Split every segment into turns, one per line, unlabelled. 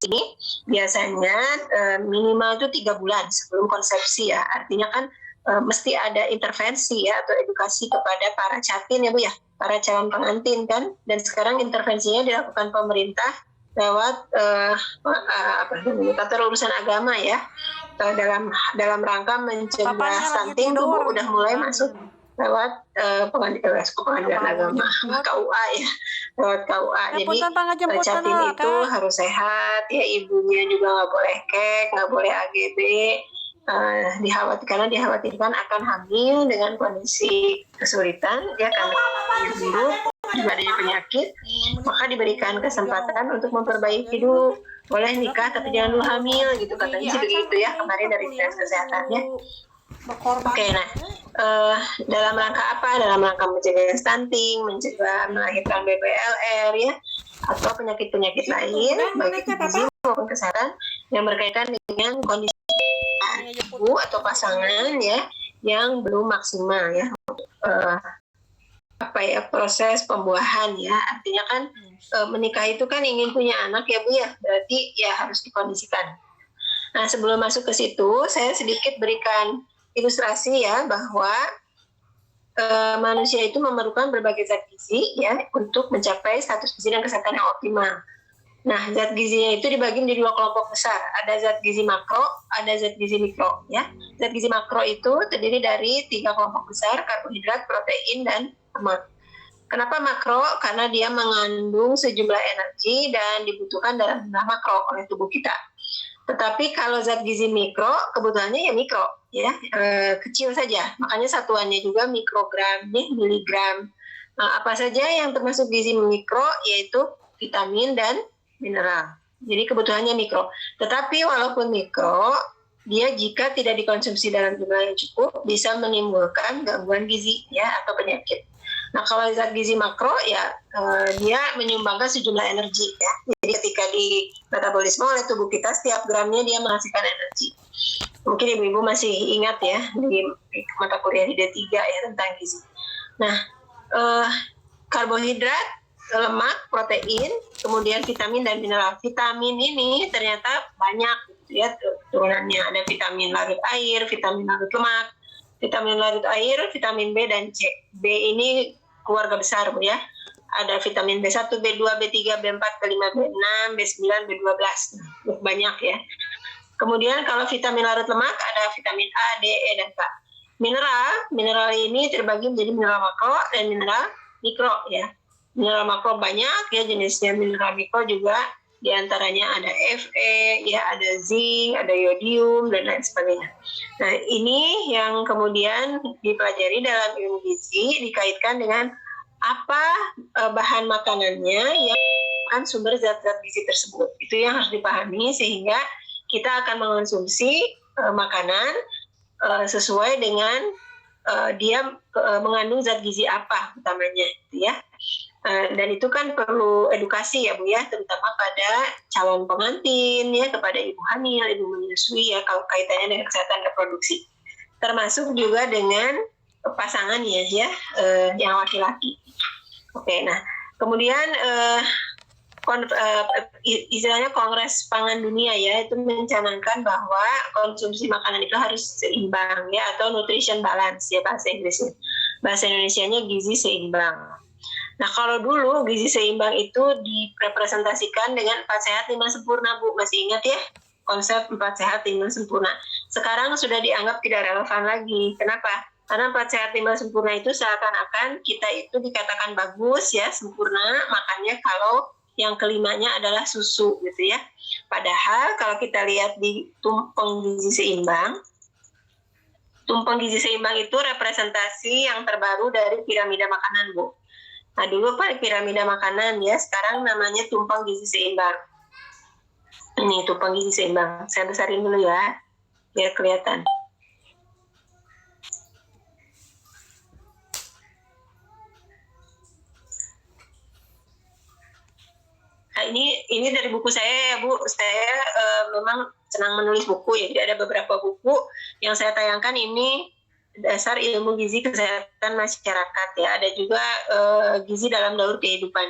ini biasanya minimal itu 3 bulan sebelum konsepsi ya. Artinya kan mesti ada intervensi ya atau edukasi kepada para catin ya Bu ya, para calon pengantin kan. Dan sekarang intervensinya dilakukan pemerintah lewat tata urusan agama ya, dalam rangka mencegah stunting tuh Bu, udah mulai masuk lewat pengadilan agama KUA ya, lewat KUA. Jadi catin itu harus sehat ya, ibunya juga nggak boleh kek, nggak boleh AGB, karena dikhawatirkan akan hamil dengan kondisi kesulitan ya, karena buruk juga adanya penyakit, maka diberikan kesempatan untuk memperbaiki hidup. Boleh nikah tapi jangan dulu hamil gitu, katanya sih begitu ya kemarin dari dinas kesehatannya. Oke, nah dalam rangka apa? Dalam rangka mencegah stunting, mencegah melahirkan BPLR ya, atau penyakit-penyakit lain baik gizi maupun kesehatan yang berkaitan dengan kondisi ibu atau pasangan ya yang belum maksimal ya proses pembuahan ya. Artinya kan menikah itu kan ingin punya anak ya Bu ya, berarti ya harus dikondisikan. Nah, sebelum masuk ke situ saya sedikit berikan ilustrasi ya, bahwa manusia itu memerlukan berbagai zat gizi ya untuk mencapai status gizi dan kesehatan yang optimal. Nah, zat gizinya itu dibagi menjadi 2 kelompok besar. Ada zat gizi makro, ada zat gizi mikro ya. Zat gizi makro itu terdiri dari 3 kelompok besar, karbohidrat, protein, dan lemak. Kenapa makro? Karena dia mengandung sejumlah energi dan dibutuhkan dalam jumlah makro oleh tubuh kita. Tetapi kalau zat gizi mikro, kebutuhannya ya mikro, ya kecil saja. Makanya satuannya juga mikrogram, miligram. Apa saja yang termasuk gizi mikro, yaitu vitamin dan mineral. Jadi kebutuhannya mikro. Tetapi walaupun mikro, dia jika tidak dikonsumsi dalam jumlah yang cukup, bisa menimbulkan gangguan gizi ya atau penyakit. Nah, kalau zat gizi makro ya dia menyumbangkan sejumlah energi ya. Jadi ketika di metabolisme oleh tubuh kita, setiap gramnya dia menghasilkan energi. Mungkin ibu-ibu masih ingat ya di mata kuliah D3 ya tentang gizi. Nah, karbohidrat, lemak, protein, kemudian vitamin dan mineral. Vitamin ini ternyata banyak gitu ya turunannya. Ada vitamin larut air, vitamin larut lemak, vitamin larut air, vitamin B dan C. B ini keluarga besar Bu ya. Ada vitamin B1, B2, B3, B4, B5, B6, B9, B12. Banyak ya. Kemudian kalau vitamin larut lemak ada vitamin A, D, E, dan K. Mineral ini terbagi menjadi mineral makro dan mineral mikro ya. Mineral makro banyak ya jenisnya, mineral mikro juga diantaranya ada Fe, ya ada zinc, ada yodium dan lain sebagainya. Nah, ini yang kemudian dipelajari dalam ilmu gizi dikaitkan dengan apa bahan makanannya yang merupakan sumber zat-zat gizi tersebut. Itu yang harus dipahami sehingga kita akan mengonsumsi makanan sesuai dengan dia mengandung zat gizi apa utamanya, gitu ya. Dan itu kan perlu edukasi ya Bu ya, terutama pada calon pengantin ya, kepada ibu hamil, ibu menyusui ya, kalau kaitannya dengan kesehatan reproduksi, termasuk juga dengan pasangannya ya, yang laki-laki. Oke, nah kemudian istilahnya Kongres Pangan Dunia ya, itu mencanangkan bahwa konsumsi makanan itu harus seimbang ya, atau nutrition balance ya bahasa Inggrisnya. Bahasa Indonesianya gizi seimbang. Nah, kalau dulu gizi seimbang itu direpresentasikan dengan 4 sehat 5 sempurna Bu, masih ingat ya konsep 4 sehat 5 sempurna. Sekarang sudah dianggap tidak relevan lagi. Kenapa? Karena 4 sehat 5 sempurna itu seakan-akan kita itu dikatakan bagus ya, sempurna, makanya kalau yang kelimanya adalah susu gitu ya. Padahal kalau kita lihat di tumpeng gizi seimbang itu representasi yang terbaru dari piramida makanan Bu. Nah, dulu Pak piramida makanan ya, sekarang namanya tumpeng gizi seimbang. Ini tumpeng gizi seimbang. Saya besarin dulu ya, biar kelihatan. Nah, ini dari buku saya ya Bu. Saya memang senang menulis buku ya. Jadi ada beberapa buku yang saya tayangkan ini dasar ilmu gizi kesehatan masyarakat ya. Ada juga gizi dalam daur kehidupan.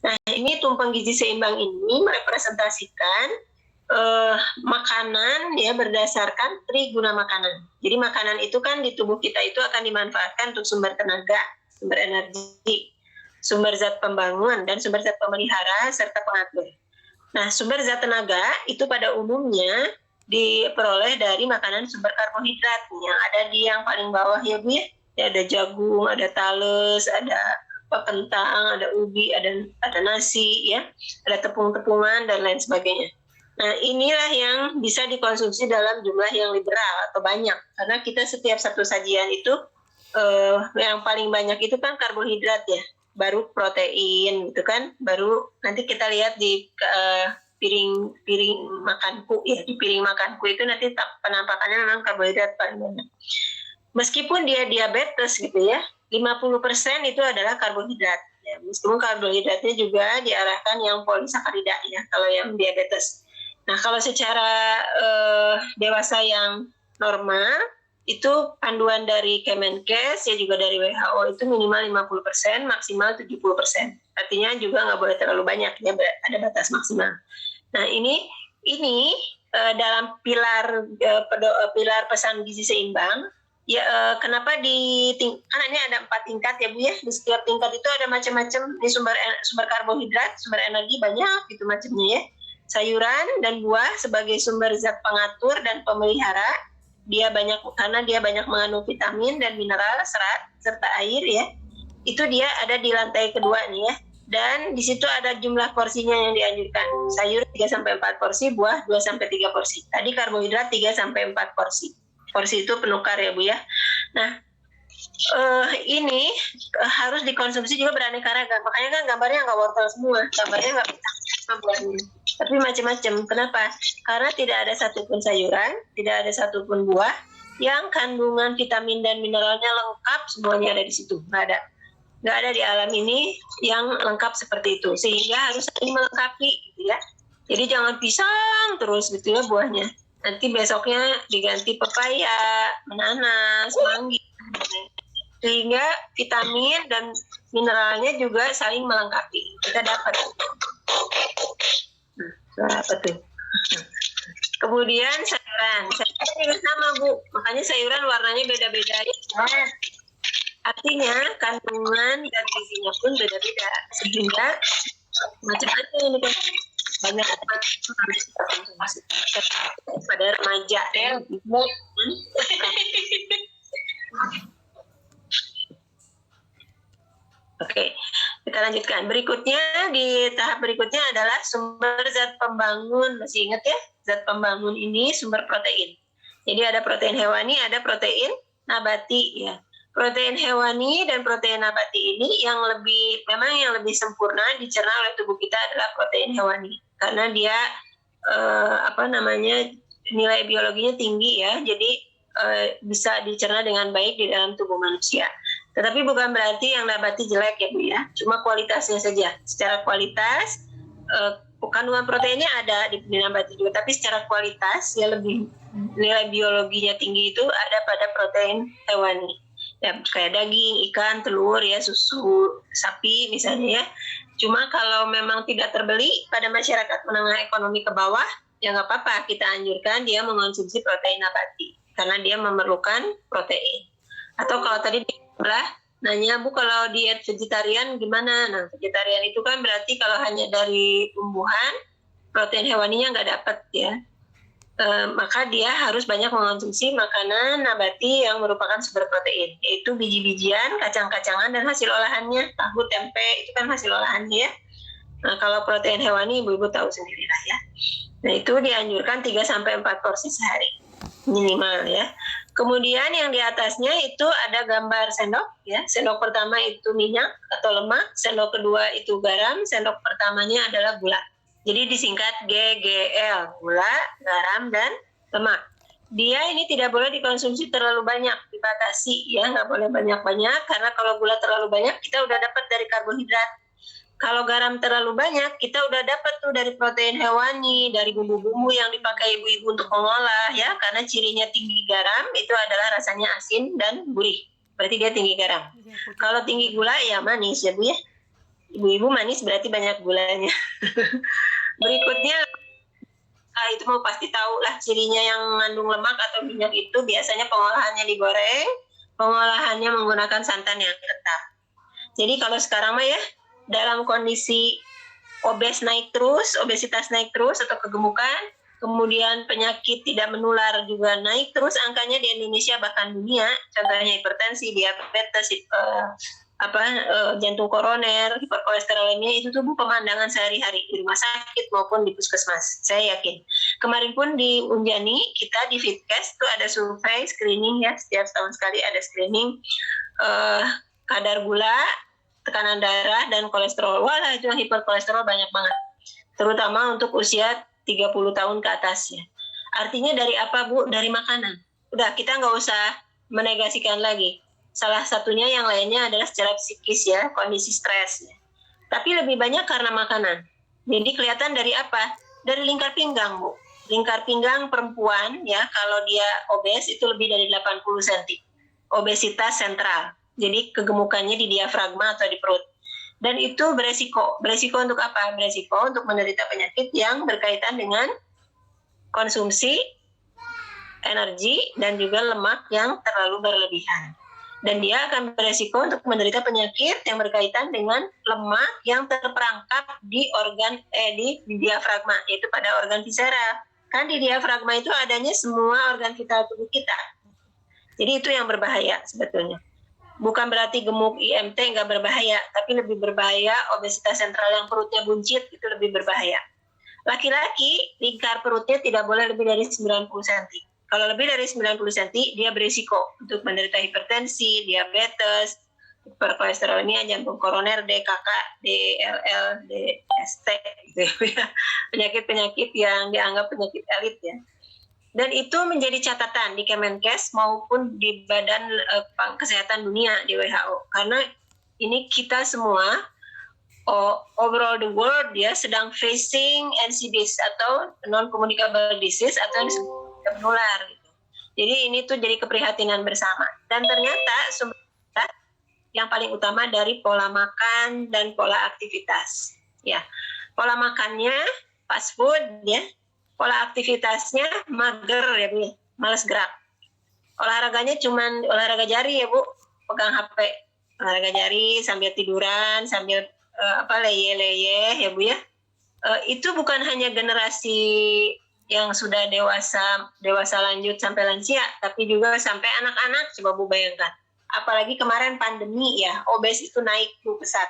Nah, ini tumpang gizi seimbang ini merepresentasikan makanan ya berdasarkan triguna makanan. Jadi makanan itu kan di tubuh kita itu akan dimanfaatkan untuk sumber tenaga, sumber energi, sumber zat pembangun, dan sumber zat pemelihara serta pengatur. Nah, sumber zat tenaga itu pada umumnya diperoleh dari makanan sumber karbohidrat yang ada di yang paling bawah ya Bu ya. Ada jagung, ada tales, ada kentang, ada ubi, ada nasi ya, ada tepung-tepungan dan lain sebagainya. Nah, inilah yang bisa dikonsumsi dalam jumlah yang liberal atau banyak, karena kita setiap satu sajian itu yang paling banyak itu kan karbohidrat ya, baru protein gitu kan, baru nanti kita lihat di piring makanku ya, di piring makanku itu nanti penampakannya memang karbohidrat paling banyak. Meskipun dia diabetes gitu ya, 50% itu adalah karbohidrat. Ya, meskipun karbohidratnya juga diarahkan yang polisakarida ya, kalau yang diabetes. Nah, kalau secara dewasa yang normal, itu panduan dari Kemenkes, ya juga dari WHO itu minimal 50%, maksimal 70%. Artinya juga nggak boleh terlalu banyak, ya ada batas maksimal. Nah, ini dalam pilar pesan gizi seimbang, ya kenapa kan ini ada 4 tingkat ya Bu ya, di setiap tingkat itu ada macam-macam, ini sumber karbohidrat, sumber energi banyak gitu macamnya ya. Sayuran dan buah sebagai sumber zat pengatur dan pemelihara, dia banyak karena dia banyak mengandung vitamin dan mineral, serat serta air ya. Itu dia ada di lantai kedua nih ya. Dan di situ ada jumlah porsinya yang dianjurkan. Sayur 3-4 porsi, buah 2-3 porsi. Tadi karbohidrat 3-4 porsi. Porsi itu penukar ya Bu ya. Nah, ini harus dikonsumsi juga beraneka ragam. Makanya kan gambarnya nggak wortel semua, gambarnya nggak buahnya, tapi macam-macam. Kenapa? Karena tidak ada satupun sayuran, tidak ada satupun buah yang kandungan vitamin dan mineralnya lengkap semuanya ada di situ. Nggak ada di alam ini yang lengkap seperti itu, sehingga harus saling melengkapi gitu ya. Jadi jangan pisang terus gitu ya buahnya, nanti besoknya diganti pepaya, nanas, mangga, sehingga vitamin dan mineralnya juga saling melengkapi. Kita dapat apa tuh. Kemudian sayuran juga sama Bu, makanya sayuran warnanya beda-beda ya. Artinya kandungan dan gizinya pun beda-beda, sehingga macam-macam ini kan banyak pada remaja ya. Oke, kita lanjutkan. Berikutnya, di tahap berikutnya adalah sumber zat pembangun. Masih ingat ya? Zat pembangun ini sumber protein. Jadi ada protein hewani, ada protein nabati ya. Protein hewani dan protein nabati ini yang lebih sempurna dicerna oleh tubuh kita adalah protein hewani. Karena dia nilai biologinya tinggi ya. Jadi bisa dicerna dengan baik di dalam tubuh manusia. Tetapi bukan berarti yang nabati jelek ya Bu ya, cuma kualitasnya saja. Secara kualitas, kandungan proteinnya ada di nabati juga, tapi secara kualitas ya lebih nilai biologinya tinggi itu ada pada protein hewani. Ya, kayak daging, ikan, telur ya, susu sapi misalnya ya. Cuma kalau memang tidak terbeli pada masyarakat menengah ekonomi ke bawah, ya nggak apa-apa, kita anjurkan dia mengonsumsi protein nabati karena dia memerlukan protein. Atau kalau tadi nanya Bu, kalau diet vegetarian gimana? Nah, vegetarian itu kan berarti kalau hanya dari tumbuhan, protein hewaninya nggak dapat ya. Maka dia harus banyak mengonsumsi makanan nabati yang merupakan sumber protein, yaitu biji-bijian, kacang-kacangan, dan hasil olahannya. Tahu, tempe itu kan hasil olahannya ya. Nah, kalau protein hewani ibu-ibu tahu sendiri lah ya. Nah, itu dianjurkan 3-4 porsi sehari minimal ya. Kemudian yang di atasnya itu ada gambar sendok ya. Sendok pertama itu minyak atau lemak, sendok kedua itu garam, sendok pertamanya adalah gula. Jadi disingkat GGL, gula, garam, dan lemak. Dia ini tidak boleh dikonsumsi terlalu banyak, dibatasi ya, nggak boleh banyak-banyak, karena kalau gula terlalu banyak kita udah dapat dari karbohidrat. Kalau garam terlalu banyak, kita udah dapat tuh dari protein hewani, dari bumbu-bumbu yang dipakai ibu-ibu untuk mengolah ya, karena cirinya tinggi garam itu adalah rasanya asin dan gurih. Berarti dia tinggi garam. Kalau tinggi gula ya manis ya Bu ya. Ibu-ibu manis berarti banyak gulanya. Berikutnya, itu mau pasti tahu lah cirinya yang mengandung lemak atau minyak itu biasanya pengolahannya digoreng, pengolahannya menggunakan santan yang kental. Jadi kalau sekarang mah ya, dalam kondisi obesitas naik terus atau kegemukan, kemudian penyakit tidak menular juga naik terus angkanya di Indonesia bahkan dunia, contohnya hipertensi, diabetes, jantung koroner, hiperkolesterolemia, itu tuh pemandangan sehari-hari di rumah sakit maupun di puskesmas. Saya yakin. Kemarin pun di Unjani kita di Fitcast tuh ada survei screening ya, setiap tahun sekali ada screening kadar gula, tekanan darah, dan kolesterol. Wah, itu yang hiperkolesterol banyak banget. Terutama untuk usia 30 tahun ke atas ya. Artinya dari apa, Bu? Dari makanan. Udah, kita nggak usah menegasikan lagi. Salah satunya yang lainnya adalah secara psikis ya, kondisi stres ya. Tapi lebih banyak karena makanan. Jadi kelihatan dari apa? Dari lingkar pinggang, Bu. Lingkar pinggang perempuan ya, kalau dia obes itu lebih dari 80 cm. Obesitas sentral. Jadi kegemukannya di diafragma atau di perut. Dan itu beresiko. Beresiko untuk apa? Beresiko untuk menderita penyakit yang berkaitan dengan konsumsi energi dan juga lemak yang terlalu berlebihan. Dan dia akan beresiko untuk menderita penyakit yang berkaitan dengan lemak yang terperangkap di organ di diafragma, yaitu pada organ visceral. Kan di diafragma itu adanya semua organ vital tubuh kita. Jadi itu yang berbahaya sebetulnya. Bukan berarti gemuk IMT nggak berbahaya, tapi lebih berbahaya obesitas sentral yang perutnya buncit, itu lebih berbahaya. Laki-laki, lingkar perutnya tidak boleh lebih dari 90 cm. Kalau lebih dari 90 cm, dia berisiko untuk menderita hipertensi, diabetes, hiperkolesterolemia, jantung koroner, DKK, DLL, DST, gitu ya. Penyakit-penyakit yang dianggap penyakit elit ya. Dan itu menjadi catatan di Kemenkes maupun di Badan Kesehatan Dunia, di WHO. Karena ini kita semua, overall the world ya, sedang facing NCDs atau non-communicable disease atau yang disebut menular. Gitu. Jadi ini tuh jadi keprihatinan bersama. Dan ternyata sumber yang paling utama dari pola makan dan pola aktivitas. Ya, pola makannya fast food ya. Pola aktivitasnya mager ya Bu, malas gerak. Olahraganya cuman olahraga jari ya Bu, pegang HP, olahraga jari sambil tiduran, sambil leye-leye ya Bu ya. Itu bukan hanya generasi yang sudah dewasa lanjut sampai lansia, tapi juga sampai anak-anak, coba Bu bayangkan. Apalagi kemarin pandemi ya, obes itu naik Bu pesat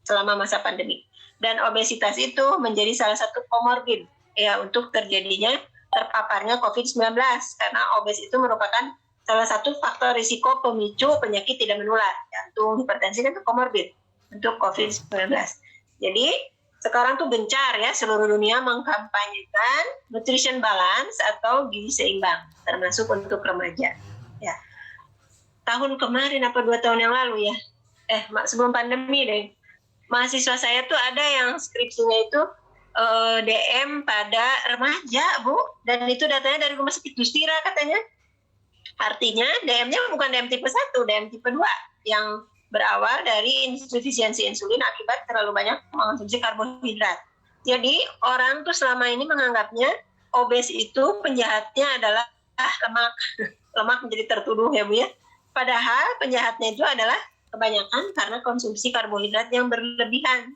selama masa pandemi. Dan obesitas itu menjadi salah satu komorbid ya untuk terjadinya terpaparnya COVID-19 karena obes itu merupakan salah satu faktor risiko pemicu penyakit tidak menular, jantung, hipertensi kan itu komorbid untuk COVID-19. Jadi sekarang tuh gencar ya seluruh dunia mengkampanyekan nutrition balance atau gizi seimbang termasuk untuk remaja. Ya. Tahun kemarin apa 2 tahun yang lalu ya, sebelum pandemi deh, mahasiswa saya tuh ada yang skripsinya itu DM pada remaja Bu, dan itu datanya dari rumah sakit Dustira katanya. Artinya DM-nya bukan DM tipe 1, DM tipe 2 yang berawal dari insufisiensi insulin akibat terlalu banyak mengonsumsi karbohidrat. Jadi orang tuh selama ini menganggapnya obes itu penjahatnya adalah lemak. Lemak menjadi tertuduh ya Bu ya. Padahal penjahatnya itu adalah kebanyakan karena konsumsi karbohidrat yang berlebihan.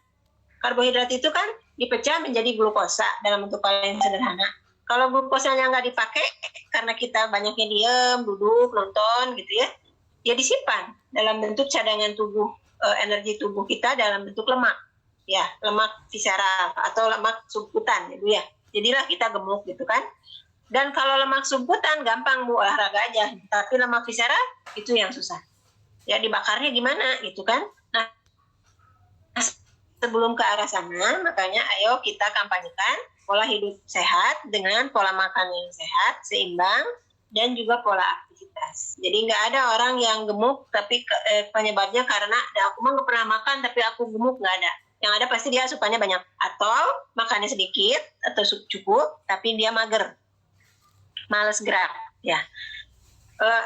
Karbohidrat itu kan dipecah menjadi glukosa dalam bentuk paling sederhana. Kalau glukosanya nggak dipakai karena kita banyaknya diem, duduk, nonton gitu ya, ya disimpan dalam bentuk cadangan tubuh, energi tubuh kita dalam bentuk lemak, ya lemak visceral atau lemak subkutan, gitu ya. Jadilah kita gemuk gitu kan. Dan kalau lemak subkutan gampang Bu, olahraga aja, tapi lemak visceral itu yang susah. Ya dibakarnya gimana gitu kan? Nah, sebelum ke arah sana, makanya ayo kita kampanyekan pola hidup sehat dengan pola makan yang sehat, seimbang, dan juga pola aktivitas. Jadi nggak ada orang yang gemuk tapi penyebabnya karena aku mah nggak pernah makan tapi aku gemuk, nggak ada. Yang ada pasti dia asupannya banyak atau makannya sedikit atau cukup tapi dia mager, malas gerak. Ya.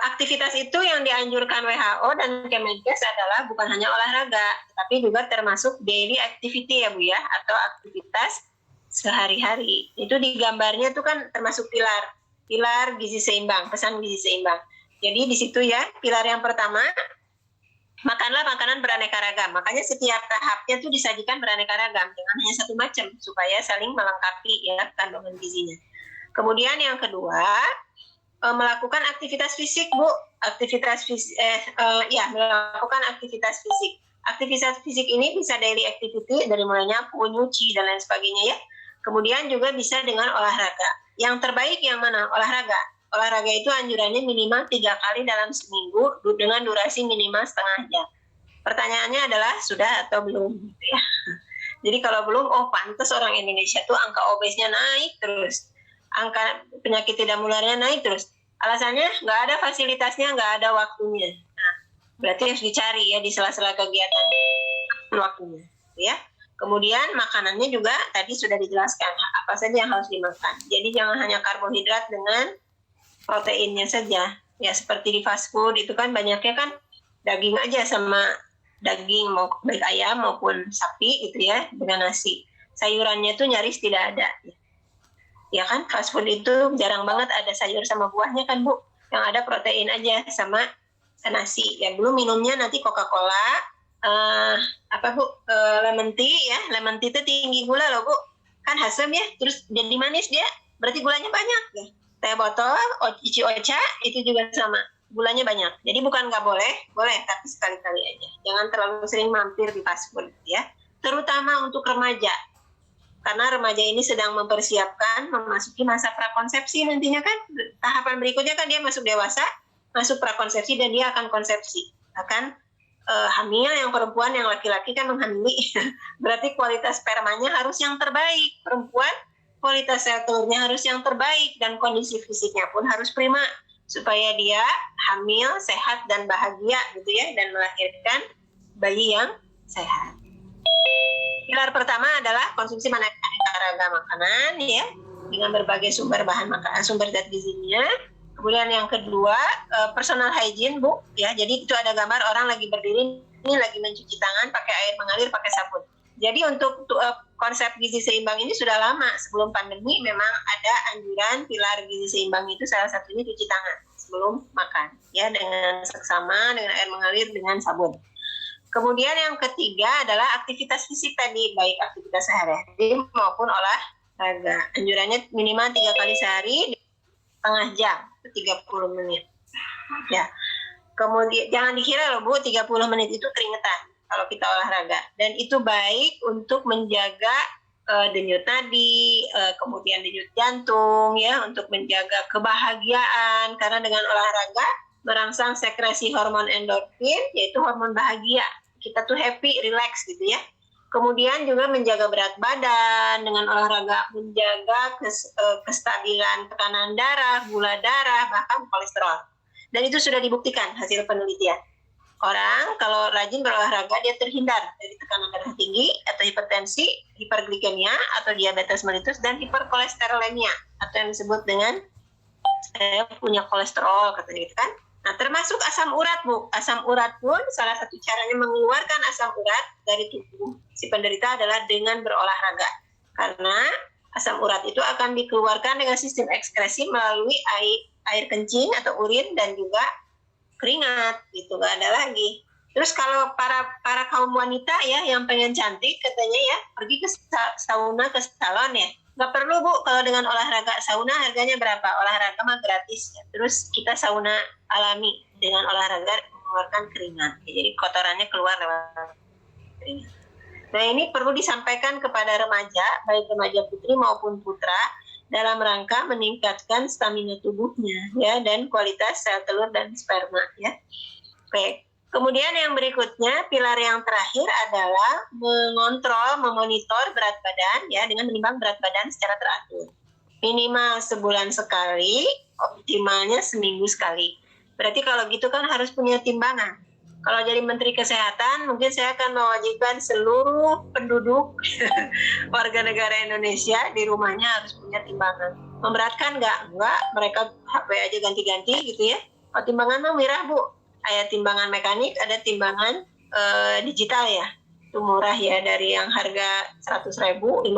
Aktivitas itu yang dianjurkan WHO dan Kemenkes adalah bukan hanya olahraga, tapi juga termasuk daily activity ya Bu ya, atau aktivitas sehari-hari. Itu di gambarnya itu kan termasuk pilar gizi seimbang, pesan gizi seimbang. Jadi di situ ya, pilar yang pertama, makanlah makanan beraneka ragam. Makanya setiap tahapnya itu disajikan beraneka ragam, jangan hanya satu macam, supaya saling melengkapi ya kandungan gizinya. Kemudian yang kedua, melakukan aktivitas fisik Bu, melakukan aktivitas fisik. Aktivitas fisik ini bisa daily activity dari mulainya nyuci dan lain sebagainya ya. Kemudian juga bisa dengan olahraga. Yang terbaik yang mana? Olahraga. Olahraga itu anjurannya minimal 3 kali dalam seminggu dengan durasi minimal setengah jam. Pertanyaannya adalah sudah atau belum? Ya. Jadi kalau belum, pantas orang Indonesia tuh angka obesnya naik terus. Angka penyakit tidak menularnya naik terus. Alasannya nggak ada fasilitasnya, nggak ada waktunya. Nah, berarti harus dicari ya di sela-sela kegiatan waktunya, ya. Kemudian makanannya juga tadi sudah dijelaskan apa saja yang harus dimakan. Jadi jangan hanya karbohidrat dengan proteinnya saja. Ya seperti di fast food itu kan banyaknya kan daging aja sama daging baik ayam maupun sapi gitu ya dengan nasi. Sayurannya tuh nyaris tidak ada. Ya kan, fast food itu jarang banget ada sayur sama buahnya kan Bu, yang ada protein aja sama nasi. Ya belum minumnya nanti Coca-Cola, lemon tea ya, lemon tea itu tinggi gula loh Bu, kan asam ya, terus jadi manis dia, berarti gulanya banyak ya. Teh botol, ichi ocha itu juga sama, gulanya banyak. Jadi bukan nggak boleh, boleh tapi sekali-kali aja. Jangan terlalu sering mampir di fast food ya, terutama untuk remaja. Karena remaja ini sedang mempersiapkan memasuki masa prakonsepsi nantinya kan, tahapan berikutnya kan dia masuk dewasa, masuk prakonsepsi dan dia akan konsepsi, akan hamil. Yang perempuan, yang laki-laki kan menghamili, berarti kualitas spermanya harus yang terbaik. Perempuan kualitas sel telurnya harus yang terbaik dan kondisi fisiknya pun harus prima supaya dia hamil, sehat dan bahagia gitu ya, dan melahirkan bayi yang sehat. Pilar pertama adalah konsumsi aneka ragam makanan ya dengan berbagai sumber bahan makanan, sumber zat gizinya. Kemudian yang kedua, personal hygiene Bu ya. Jadi itu ada gambar orang lagi berdiri ini lagi mencuci tangan pakai air mengalir pakai sabun. Jadi untuk konsep gizi seimbang ini sudah lama, sebelum pandemi memang ada anjuran pilar gizi seimbang itu salah satunya cuci tangan sebelum makan ya, dengan seksama, dengan air mengalir, dengan sabun. Kemudian yang ketiga adalah aktivitas fisik tadi, baik aktivitas sehari-hari maupun olahraga. Anjurannya minimal 3 kali sehari, setengah jam, 30 menit. Ya. Kemudian jangan dikira loh Bu, 30 menit itu keringetan kalau kita olahraga. Dan itu baik untuk menjaga denyut nadi, kemudian denyut jantung, ya, untuk menjaga kebahagiaan. Karena dengan olahraga merangsang sekresi hormon endorfin, yaitu hormon bahagia. Kita tuh happy, relax gitu ya. Kemudian juga menjaga berat badan dengan olahraga, menjaga kestabilan tekanan darah, gula darah, bahkan kolesterol. Dan itu sudah dibuktikan hasil penelitian. Orang kalau rajin berolahraga dia terhindar dari tekanan darah tinggi atau hipertensi, hiperglikemia atau diabetes mellitus, dan hiperkolesterolemia atau yang disebut dengan saya punya kolesterol katanya gitu kan. Nah, termasuk asam urat Bu. Asam urat pun salah satu caranya mengeluarkan asam urat dari tubuh si penderita adalah dengan berolahraga. Karena asam urat itu akan dikeluarkan dengan sistem ekskresi melalui air kencing atau urin dan juga keringat gitu, nggak ada lagi. Terus kalau para kaum wanita ya yang pengen cantik katanya ya pergi ke sauna, ke salon ya. Nggak perlu Bu, kalau dengan olahraga sauna harganya berapa? Olahraga mah gratis ya. Terus kita sauna alami dengan olahraga mengeluarkan keringat. Jadi kotorannya keluar lewat keringat. Nah ini perlu disampaikan kepada remaja, baik remaja putri maupun putra, dalam rangka meningkatkan stamina tubuhnya ya, dan kualitas sel telur dan sperma ya. Baik. Kemudian yang berikutnya, pilar yang terakhir adalah mengontrol, memonitor berat badan ya dengan menimbang berat badan secara teratur. Minimal sebulan sekali, optimalnya seminggu sekali. Berarti kalau gitu kan harus punya timbangan. Kalau jadi Menteri Kesehatan, mungkin saya akan mewajibkan seluruh penduduk warga negara Indonesia di rumahnya harus punya timbangan. Memberatkan nggak? Enggak, mereka HP aja ganti-ganti gitu ya. Kalau timbangan mah murah Bu, ada timbangan mekanik, ada timbangan digital ya, itu murah ya, dari yang harga 100.000, 50.000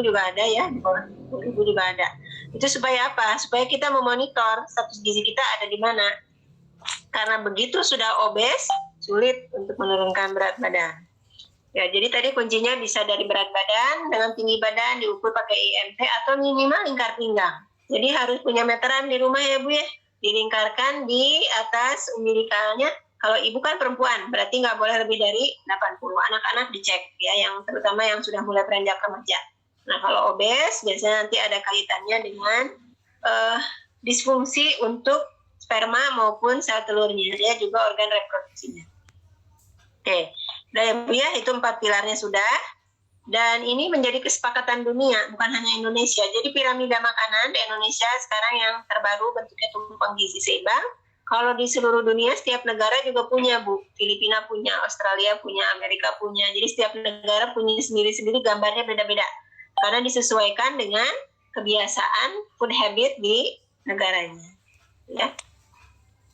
juga ada ya, 50.000 juga ada. Itu supaya apa? Supaya kita memonitor status gizi kita ada di mana. Karena begitu sudah obes, sulit untuk menurunkan berat badan. Ya, jadi tadi kuncinya bisa dari berat badan, dengan tinggi badan diukur pakai IMT atau minimal lingkar pinggang. Jadi harus punya meteran di rumah ya Bu ya, dilingkarkan di atas umbilikalnya. Kalau ibu kan perempuan, berarti nggak boleh lebih dari 80. Anak-anak dicek ya, yang terutama yang sudah mulai beranjak remaja. Nah kalau obes biasanya nanti ada kaitannya dengan disfungsi untuk sperma maupun sel telurnya, dia juga organ reproduksinya. Oke, dan ya itu 4 pilarnya sudah. Dan ini menjadi kesepakatan dunia, bukan hanya Indonesia. Jadi piramida makanan di Indonesia sekarang yang terbaru bentuknya tumpang gizi seimbang. Kalau di seluruh dunia setiap negara juga punya Bu. Filipina punya, Australia punya, Amerika punya. Jadi setiap negara punya sendiri-sendiri, gambarnya beda-beda. Karena disesuaikan dengan kebiasaan food habit di negaranya. Ya.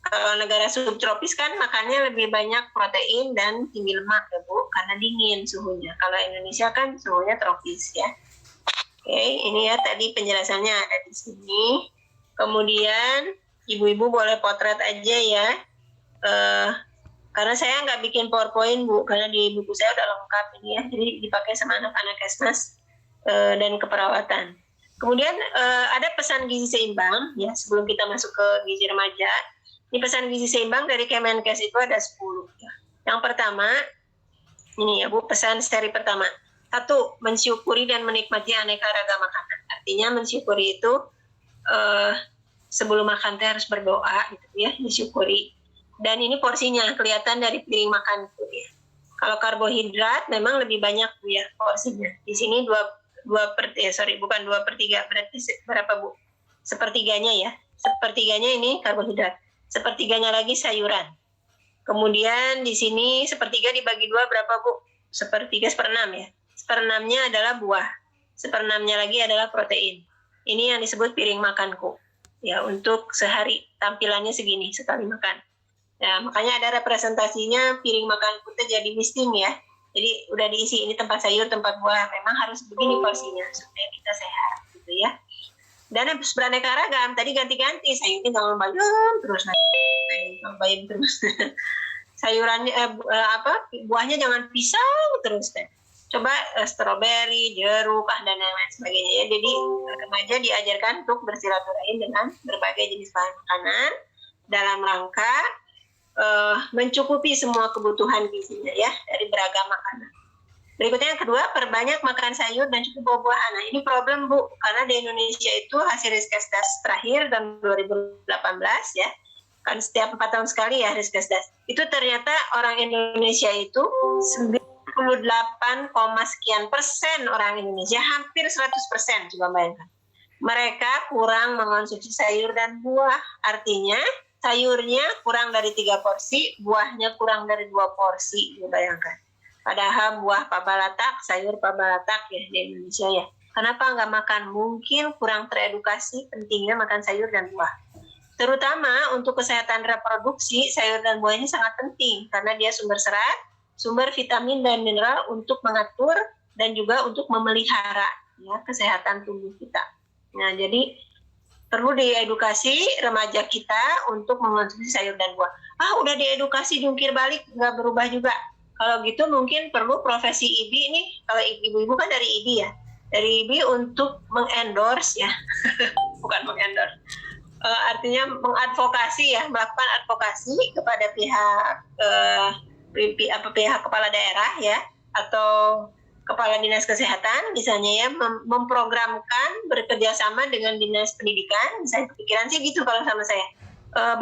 Kalau negara subtropis kan makannya lebih banyak protein dan tinggi lemak ya Bu, karena dingin suhunya. Kalau Indonesia kan suhunya tropis ya. Oke, ini ya tadi penjelasannya ada di sini. Kemudian ibu-ibu boleh potret aja ya. Karena saya nggak bikin PowerPoint Bu, karena di buku saya udah lengkap ini ya. Jadi dipakai sama anak-anak Kesmas dan keperawatan. Kemudian ada pesan gizi seimbang ya sebelum kita masuk ke gizi remaja. Ini pesan gizi seimbang dari Kemenkes itu ada 10. Ya. Yang pertama, ini ya Bu, pesan seri pertama. 1, mensyukuri dan menikmati aneka ragam makanan. Artinya mensyukuri itu sebelum makan harus berdoa gitu ya, disyukuri. Dan ini porsinya kelihatan dari piring makan Bu ya. Kalau karbohidrat memang lebih banyak Bu ya porsinya. Di sini 2/3, berarti berapa Bu? Sepertiganya ya. Sepertiganya ini karbohidrat. Sepertiganya lagi sayuran. Kemudian di sini sepertiga dibagi 2 berapa Bu? Sepertiga, 1/6 ya. 1/6-nya adalah buah. 1/6-nya lagi adalah protein. Ini yang disebut piring makanku. Ya, untuk sehari tampilannya segini sekali makan. Ya, makanya ada representasinya piring makanku itu jadi misting ya. Jadi udah diisi ini tempat sayur, tempat buah. Memang harus begini porsinya supaya kita sehat gitu ya. Dan harus beraneka ragam. Tadi ganti-ganti sayurnya jangan bayam terus, sayurannya buahnya jangan pisang terus deh. Coba stroberi, jeruk, dan lain sebagainya ya. Jadi remaja diajarkan untuk bersilaturahim dengan berbagai jenis bahan makanan dalam rangka mencukupi semua kebutuhan gizinya ya dari beragam makanan. Berikutnya yang kedua, perbanyak makan sayur dan cukup buah-buahan. Nah, ini problem Bu, karena di Indonesia itu hasil Riskesdas terakhir tahun 2018 ya, kan setiap 4 tahun sekali ya Riskesdas. Itu ternyata orang Indonesia itu 98, sekian persen orang Indonesia, hampir 100%, coba bayangkan. Mereka kurang mengonsumsi sayur dan buah, artinya sayurnya kurang dari 3 porsi, buahnya kurang dari 2 porsi, coba bayangkan. Padahal buah pabalatak, sayur pabalatak ya di Indonesia ya. Kenapa nggak makan? Mungkin kurang teredukasi pentingnya makan sayur dan buah. Terutama untuk kesehatan reproduksi, sayur dan buah ini sangat penting karena dia sumber serat, sumber vitamin dan mineral untuk mengatur dan juga untuk memelihara ya kesehatan tubuh kita. Nah, jadi perlu diedukasi remaja kita untuk mengonsumsi sayur dan buah. Udah diedukasi jungkir balik nggak berubah juga. Kalau gitu mungkin perlu profesi IBI nih, kalau ibu-ibu kan dari IBI ya, dari IBI untuk mengendorse ya, bukan mengendorse, artinya mengadvokasi ya, melakukan advokasi kepada pihak kepala daerah ya, atau kepala dinas kesehatan misalnya ya, memprogramkan bekerjasama dengan dinas pendidikan, saya kepikiran sih gitu kalau sama saya,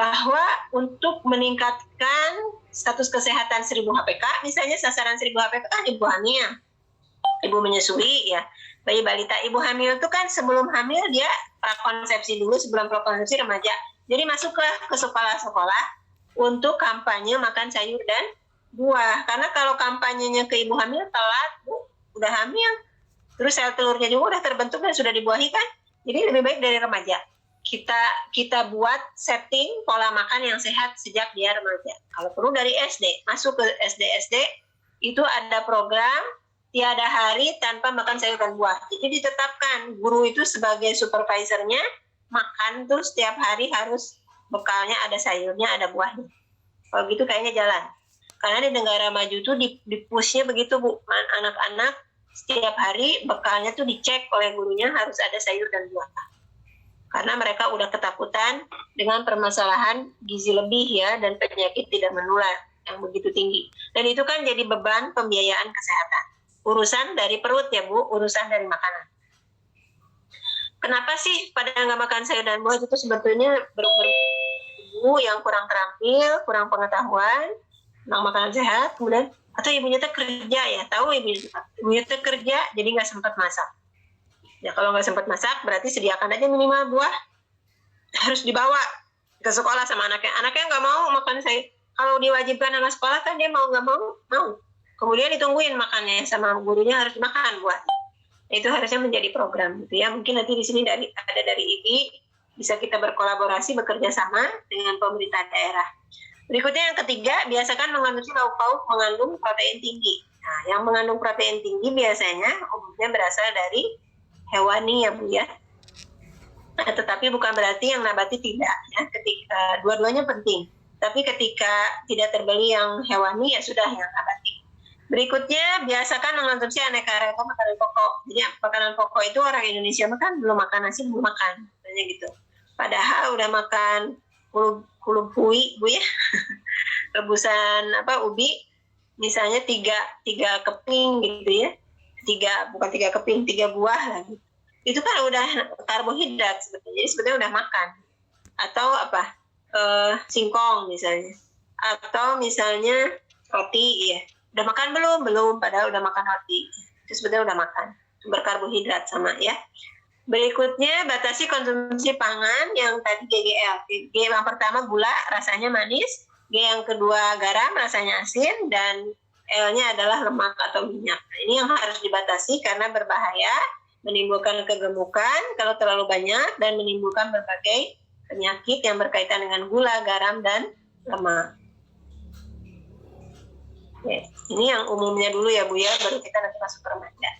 bahwa untuk meningkatkan status kesehatan 1000 HPK, misalnya sasaran 1000 HPK kan ibu hamil, ibu menyusui ya, bayi balita. Ibu hamil itu kan sebelum hamil dia prakonsepsi dulu, sebelum prakonsepsi remaja. Jadi masuklah ke sekolah-sekolah untuk kampanye makan sayur dan buah. Karena kalau kampanyenya ke ibu hamil telat, Bu, udah hamil, terus sel telurnya juga udah terbentuk dan sudah dibuahi kan. Jadi lebih baik dari remaja. kita buat setting pola makan yang sehat sejak dia remaja. Kalau perlu dari SD, masuk ke SD itu ada program tiada hari tanpa makan sayur dan buah. Jadi ditetapkan guru itu sebagai supervisornya, makan tuh setiap hari harus bekalnya ada sayurnya, ada buahnya. Kalau gitu kayaknya jalan. Karena di negara maju tuh di push-nya begitu Bu, anak-anak setiap hari bekalnya tuh dicek oleh gurunya harus ada sayur dan buah. Karena mereka udah ketakutan dengan permasalahan gizi lebih ya dan penyakit tidak menular yang begitu tinggi. Dan itu kan jadi beban pembiayaan kesehatan. Urusan dari perut ya Bu, urusan dari makanan. Kenapa sih pada nggak makan sayur dan buah itu sebetulnya ibu yang kurang terampil, kurang pengetahuan tentang makanan sehat, kemudian atau ibunya tuh kerja ya, tahu ibunya tuh kerja jadi nggak sempat masak. Ya kalau nggak sempat masak berarti sediakan aja minimal buah harus dibawa ke sekolah sama anaknya. Anaknya nggak mau makan sayur. Kalau diwajibkan anak sekolah kan dia mau nggak mau. Kemudian ditungguin makannya sama gurunya harus makan buah. Itu harusnya menjadi program gitu ya. Mungkin nanti di sini ada dari IDI bisa kita berkolaborasi bekerja sama dengan pemerintah daerah. Berikutnya yang ketiga, biasakan mengonsumsi lauk pauk mengandung protein tinggi. Nah, yang mengandung protein tinggi biasanya umumnya berasal dari hewani ya Bu ya. Nah, tetapi bukan berarti yang nabati tidak ya. Ketika dua-duanya penting. Tapi ketika tidak terbeli yang hewani ya sudah yang nabati. Berikutnya biasakan mengonsumsi aneka ragam makanan pokok. Jadi makanan pokok itu orang Indonesia makan belum makan nasi belum makan, katanya gitu. Padahal udah makan kulub hui Bu ya. Rebusan ubi misalnya tiga keping gitu ya. Bukan tiga keping, 3 buah lagi. Itu kan udah karbohidrat sebetulnya. Jadi sebetulnya udah makan. Atau singkong misalnya. Atau misalnya roti ya. Udah makan belum, padahal udah makan roti. Itu sebetulnya udah makan. Sumber karbohidrat sama ya. Berikutnya batasi konsumsi pangan yang tadi GGL. G yang pertama gula rasanya manis. G yang kedua garam rasanya asin. Dan L-nya adalah lemak atau minyak. Nah, ini yang harus dibatasi karena berbahaya, menimbulkan kegemukan kalau terlalu banyak, dan menimbulkan berbagai penyakit yang berkaitan dengan gula, garam, dan lemak. Oke, ini yang umumnya dulu ya Bu ya, baru kita nanti masuk ke remaja.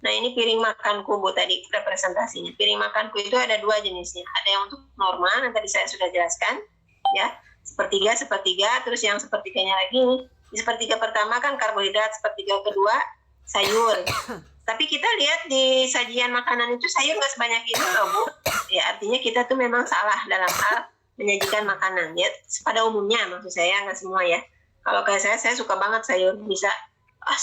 Nah ini piring makanku Bu tadi representasinya. Piring makanku itu ada 2 jenisnya. Ada yang untuk normal yang tadi saya sudah jelaskan, ya sepertiga, terus yang sepertiganya lagi. Di sepertiga pertama kan karbohidrat, sepertiga kedua sayur. Tapi kita lihat di sajian makanan itu sayur nggak sebanyak itu loh Bu. Ya artinya kita tuh memang salah dalam hal menyajikan makanan. Ya pada umumnya maksud saya, nggak semua ya. Kalau kayak saya suka banget sayur, bisa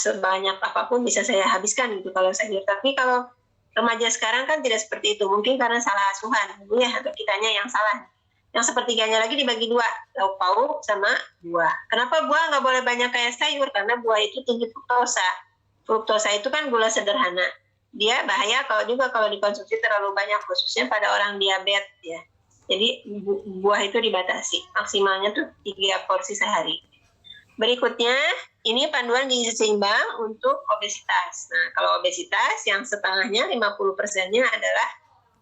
sebanyak apapun bisa saya habiskan gitu kalau sayur. Tapi kalau remaja sekarang kan tidak seperti itu. Mungkin karena salah asuhan Bu ya, atau kitanya yang salah. Yang sepertiganya lagi dibagi 2, lauk pauk sama buah. Kenapa buah nggak boleh banyak kayak sayur? Karena buah itu tinggi fruktosa. Fruktosa itu kan gula sederhana. Dia bahaya kalau dikonsumsi terlalu banyak, khususnya pada orang diabetes ya. Jadi buah itu dibatasi. Maksimalnya tuh 3 porsi sehari. Berikutnya, ini panduan gizi seimbang untuk obesitas. Nah, kalau obesitas yang setengahnya 50%-nya adalah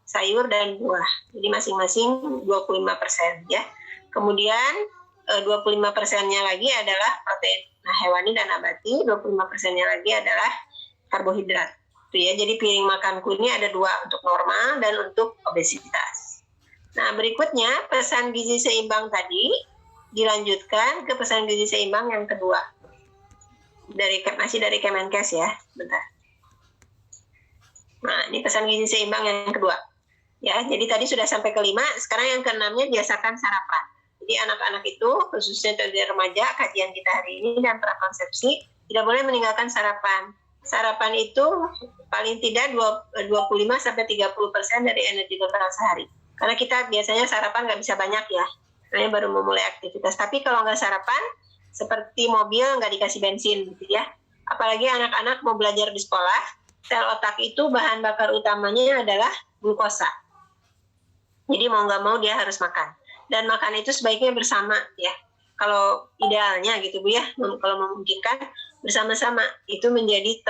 sayur dan buah. Jadi masing-masing 25% ya. Kemudian 25%-nya lagi adalah protein hewani dan nabati, 25%-nya lagi adalah karbohidrat. Itu ya. Jadi piring makanku ini ada 2 untuk normal dan untuk obesitas. Nah, berikutnya pesan gizi seimbang tadi dilanjutkan ke pesan gizi seimbang yang kedua. Masih dari Kemenkes ya. Bentar. Nah, ini pesan gizi seimbang yang kedua. Ya, jadi tadi sudah sampai ke 5, sekarang yang ke-6-nya biasakan sarapan. Jadi anak-anak itu, khususnya dari remaja, kajian kita hari ini dan prakonsepsi, tidak boleh meninggalkan sarapan. Sarapan itu paling tidak 25-30% dari energi total sehari. Karena kita biasanya sarapan nggak bisa banyak ya, karena baru memulai aktivitas. Tapi kalau nggak sarapan, seperti mobil nggak dikasih bensin gitu ya. Apalagi anak-anak mau belajar di sekolah, sel otak itu bahan bakar utamanya adalah glukosa. Jadi mau nggak mau dia harus makan. Dan makan itu sebaiknya bersama ya. Kalau idealnya gitu Bu ya, kalau memungkinkan bersama-sama. Itu menjadi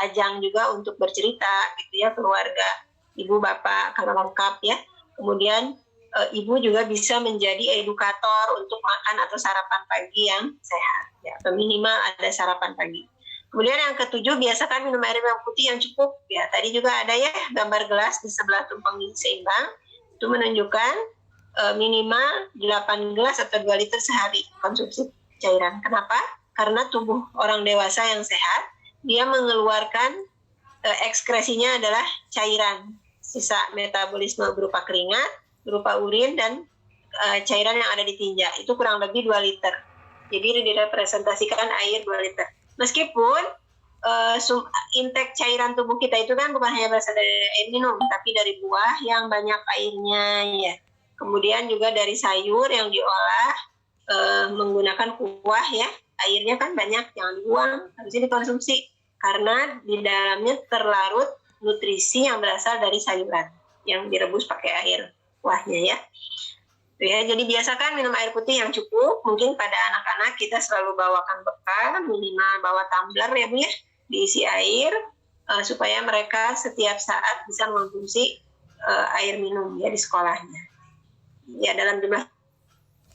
ajang juga untuk bercerita gitu ya, keluarga, ibu bapak kalau lengkap ya. Kemudian ibu juga bisa menjadi edukator untuk makan atau sarapan pagi yang sehat. Ya, minimal ada sarapan pagi. Kemudian yang ketujuh, biasakan minum air putih yang cukup. Ya, tadi juga ada ya gambar gelas di sebelah tumpeng gizi seimbang. Itu menunjukkan minimal 8 gelas atau 2 liter sehari konsumsi cairan. Kenapa? Karena tubuh orang dewasa yang sehat, dia mengeluarkan ekskresinya adalah cairan. Sisa metabolisme berupa keringat, berupa urin, dan cairan yang ada di tinja. Itu kurang lebih 2 liter. Jadi direpresentasikan air 2 liter. Meskipun intake cairan tubuh kita itu kan bukan hanya berasal dari air minum, tapi dari buah yang banyak airnya ya. Kemudian juga dari sayur yang diolah menggunakan kuah ya. Airnya kan banyak, jangan dibuang, harusnya dikonsumsi. Karena di dalamnya terlarut nutrisi yang berasal dari sayuran yang direbus pakai air kuahnya ya. Ya, jadi biasakan minum air putih yang cukup. Mungkin pada anak-anak kita selalu bawakan bekal, minimal bawa tumbler ya Bu ya, diisi air supaya mereka setiap saat bisa mengkonsumsi air minum ya di sekolahnya. Ya dalam jumlah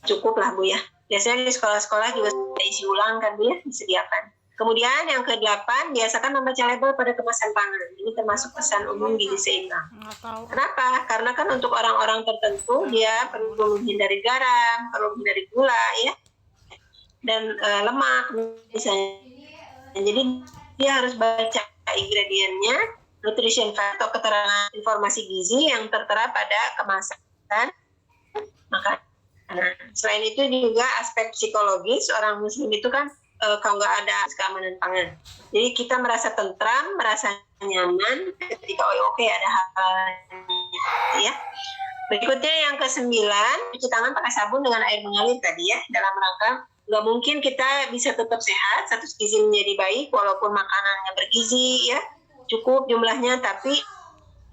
cukup lah Bu ya. Biasanya di sekolah-sekolah juga sudah isi ulang kan Bu ya, disediakan. Kemudian yang ke-8, biasakan membaca label pada kemasan pangan. Ini termasuk pesan umum gizi seimbang. Kenapa? Karena kan untuk orang-orang tertentu dia perlu menghindari garam, perlu menghindari gula ya, dan lemak misalnya. Jadi dia harus baca ingredientnya, nutrition fact atau keterangan informasi gizi yang tertera pada kemasan makanan. Selain itu juga aspek psikologis, orang muslim itu kan kalau nggak ada keamanan pangan. Jadi kita merasa tentram, merasa nyaman ketika oke ada hal-halnya ya. Berikutnya yang ke-9, cuci tangan pakai sabun dengan air mengalir tadi ya, dalam rangka nggak mungkin kita bisa tetap sehat, status gizi menjadi baik walaupun makanannya bergizi ya, cukup jumlahnya, tapi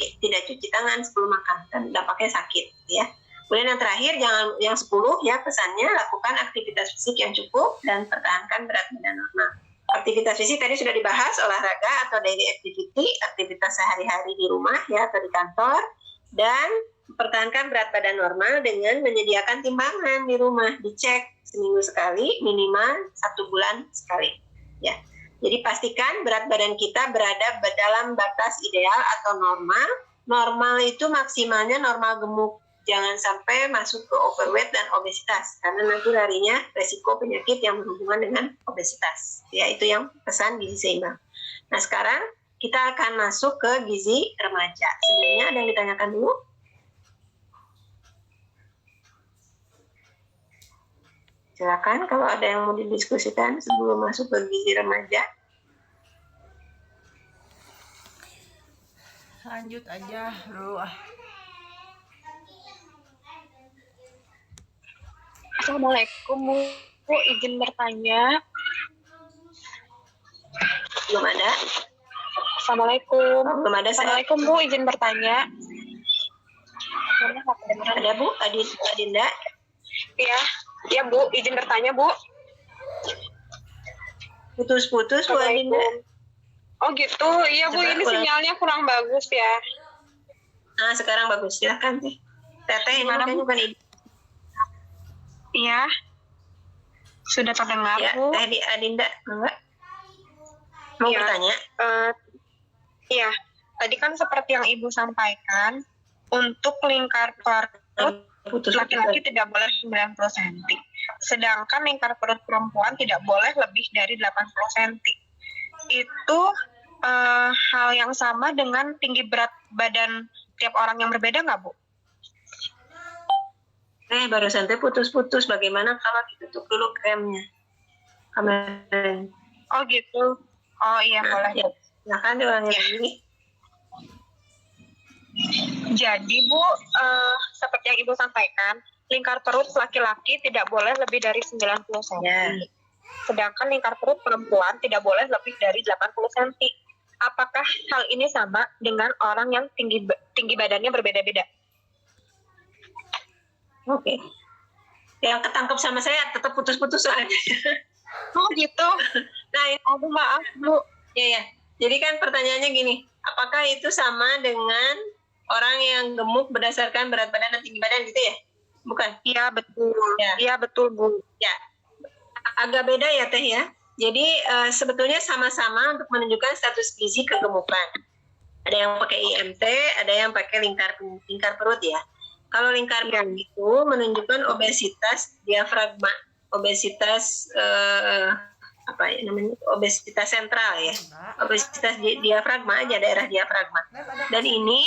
tidak cuci tangan sebelum makan dan dampaknya sakit ya. Kemudian yang terakhir, yang 10 ya pesannya, lakukan aktivitas fisik yang cukup dan pertahankan berat badan normal. Aktivitas fisik tadi sudah dibahas, olahraga atau daily activity, aktivitas sehari-hari di rumah ya atau di kantor, dan pertahankan berat badan normal dengan menyediakan timbangan di rumah, dicek seminggu sekali, minimal 1 bulan sekali. Ya, jadi pastikan berat badan kita berada dalam batas ideal atau normal. Normal itu maksimalnya normal gemuk. Jangan sampai masuk ke overweight dan obesitas, karena nanti larinya resiko penyakit yang berhubungan dengan obesitas. Ya, itu yang pesan gizi seimbang. Nah, sekarang kita akan masuk ke gizi remaja. Sebelumnya ada yang ditanyakan dulu? Silakan kalau ada yang mau didiskusikan sebelum masuk ke gizi remaja.
Lanjut aja dulu.
Assalamualaikum Bu, izin bertanya.
Belum ada?
Assalamualaikum.
Belum ada.
Assalamualaikum Bu, izin bertanya.
Ada Bu, Adinda?
Iya Bu, izin bertanya Bu.
Putus-putus Bu Adinda.
Oh gitu, iya Bu, ini sinyalnya kurang bagus ya.
Nah, sekarang bagus, silahkan Teh. Teteh,
Gimana,
ini
Bu?
bukan ide.
Iya, sudah terdengar
Ya,
Bu.
Teh Adinda, enggak? Mau
Iya.
bertanya?
Iya, tadi kan seperti yang Ibu sampaikan, untuk lingkar perut laki-laki tidak boleh 90 cm. Sedangkan lingkar perut perempuan tidak boleh lebih dari 80 cm. Itu hal yang sama dengan tinggi berat badan tiap orang yang berbeda nggak Bu?
Barusan Teh putus-putus. Bagaimana kalau ditutup dulu camnya? Kameranya.
Oh gitu. Oh iya, boleh.
Ya, silahkan diulangi lagi.
Jadi Bu, seperti yang Ibu sampaikan, lingkar perut laki-laki tidak boleh lebih dari 90 cm.
Ya.
Sedangkan lingkar perut perempuan tidak boleh lebih dari 80 cm. Apakah hal ini sama dengan orang yang tinggi badannya berbeda-beda?
Oke. Yang ketangkep sama saya tetap putus-putus soalnya.
Oh gitu.
Nah,
Aduh maaf Bu.
ya. Jadi kan pertanyaannya gini, apakah itu sama dengan orang yang gemuk berdasarkan berat badan dan tinggi badan gitu ya? Bukan?
Iya betul.
Ya.
Iya betul Bu.
Ya, agak beda ya Teh ya. Jadi sebetulnya sama-sama untuk menunjukkan status gizi kegemukan. Ada yang pakai IMT, ada yang pakai lingkar perut ya. Kalau lingkar perut itu menunjukkan obesitas diafragma, obesitas apa ya namanya, obesitas sentral ya, obesitas diafragma aja, daerah diafragma. Dan ini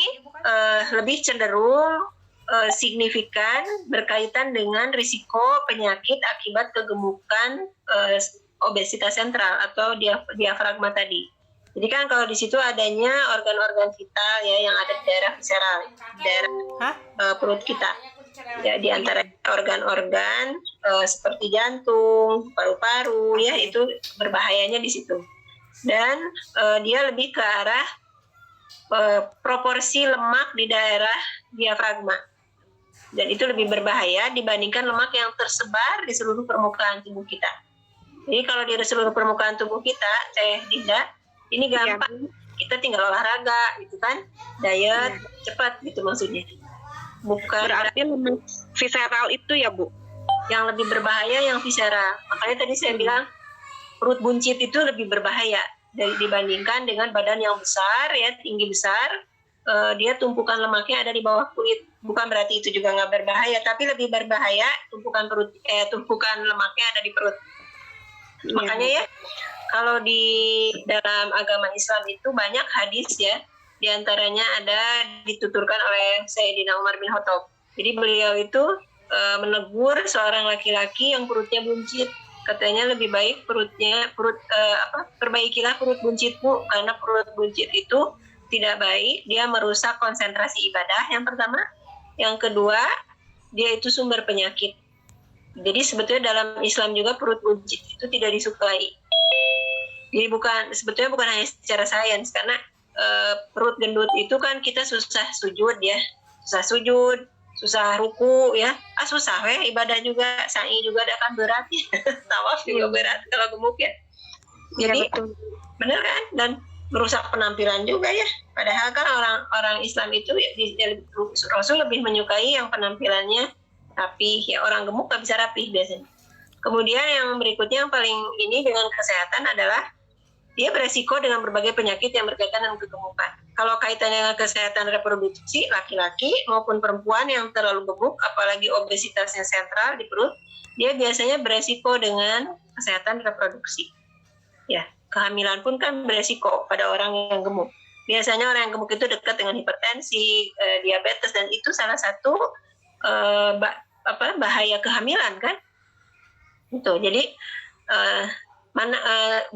lebih cenderung signifikan berkaitan dengan risiko penyakit akibat kegemukan obesitas sentral atau diafragma tadi. Jadi kan kalau di situ adanya organ-organ vital ya yang ada di daerah visceral, daerah perut kita. Ya, di antara organ-organ seperti jantung, paru-paru ya, itu berbahayanya di situ. Dan dia lebih ke arah proporsi lemak di daerah diafragma. Dan itu lebih berbahaya dibandingkan lemak yang tersebar di seluruh permukaan tubuh kita. Jadi kalau di seluruh permukaan tubuh kita, Dinda, ini gampang. Kita tinggal olahraga gitu kan, diet cepat gitu maksudnya. Bukan
berarti lemak visceral itu ya Bu?
Yang lebih berbahaya yang visceral. Makanya tadi saya bilang perut buncit itu lebih berbahaya dibandingkan dengan badan yang besar ya, tinggi besar. Dia tumpukan lemaknya ada di bawah kulit. Bukan berarti itu juga nggak berbahaya, tapi lebih berbahaya tumpukan lemaknya ada di perut. Makanya ya, kalau di dalam agama Islam itu banyak hadis ya, diantaranya ada dituturkan oleh Sayyidina Umar bin Khattab. Jadi beliau itu menegur seorang laki-laki yang perutnya buncit. Katanya lebih baik perbaikilah perut buncitmu, karena perut buncit itu tidak baik, dia merusak konsentrasi ibadah yang pertama. Yang kedua, dia itu sumber penyakit. Jadi sebetulnya dalam Islam juga perut buncit itu tidak disukai. Jadi sebetulnya bukan hanya secara sains, karena perut gendut itu kan kita susah sujud ya, susah ruku ya, susah ibadah juga, sa'i juga ada kan berat ya, tawaf juga berat kalau gemuk ya. Jadi benar kan, dan merusak penampilan juga ya. Padahal kan orang Islam itu Rasul lebih menyukai yang penampilannya rapih ya, orang gemuk nggak bisa rapih biasanya. Kemudian yang berikutnya yang paling ini dengan kesehatan adalah dia beresiko dengan berbagai penyakit yang berkaitan dengan kegemukan. Kalau kaitannya dengan kesehatan reproduksi, laki-laki maupun perempuan yang terlalu gemuk, apalagi obesitasnya sentral di perut, dia biasanya beresiko dengan kesehatan reproduksi. Ya, kehamilan pun kan beresiko pada orang yang gemuk. Biasanya orang yang gemuk itu dekat dengan hipertensi, diabetes, dan itu salah satu bahaya kehamilan kan. Itu. Jadi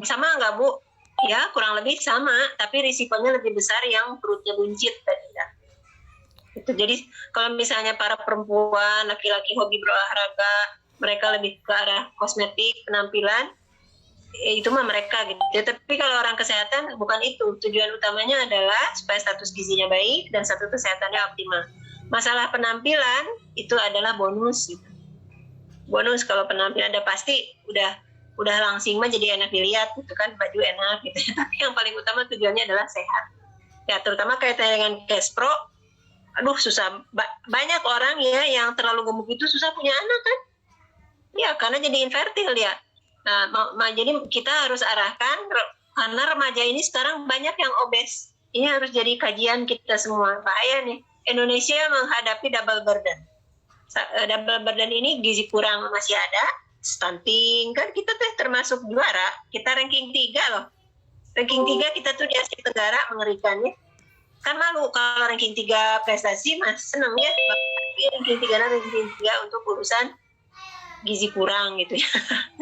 sama nggak Bu? Ya kurang lebih sama, tapi risikonya lebih besar yang perutnya buncit tadi ya. Itu. Jadi kalau misalnya para perempuan, laki-laki hobi berolahraga, mereka lebih ke arah kosmetik, penampilan, itu mah mereka gitu. Tapi kalau orang kesehatan bukan itu. Tujuan utamanya adalah supaya status gizinya baik dan status kesehatannya optimal. Masalah penampilan itu adalah bonus gitu. Bonus kalau penampilan udah pasti udah langsing mah jadi enak dilihat gitu kan, baju enak gitu. Tapi yang paling utama tujuannya adalah sehat. Ya terutama kaitannya dengan cash pro, susah. Banyak orang ya yang terlalu gemuk itu susah punya anak kan. Ya karena jadi infertil ya. Nah, jadi kita harus arahkan, karena remaja ini sekarang banyak yang obes. Ini harus jadi kajian kita semua. Bahaya nih. Indonesia menghadapi double burden. Double burden ini gizi kurang masih ada, stunting, kan kita tuh termasuk juara, kita ranking 3 loh. Ranking 3 kita tuh di Asia Tenggara, mengerikannya. Kan malu kalau ranking 3 prestasi, mas seneng ya. Tapi ranking 3 untuk urusan gizi kurang gitu ya.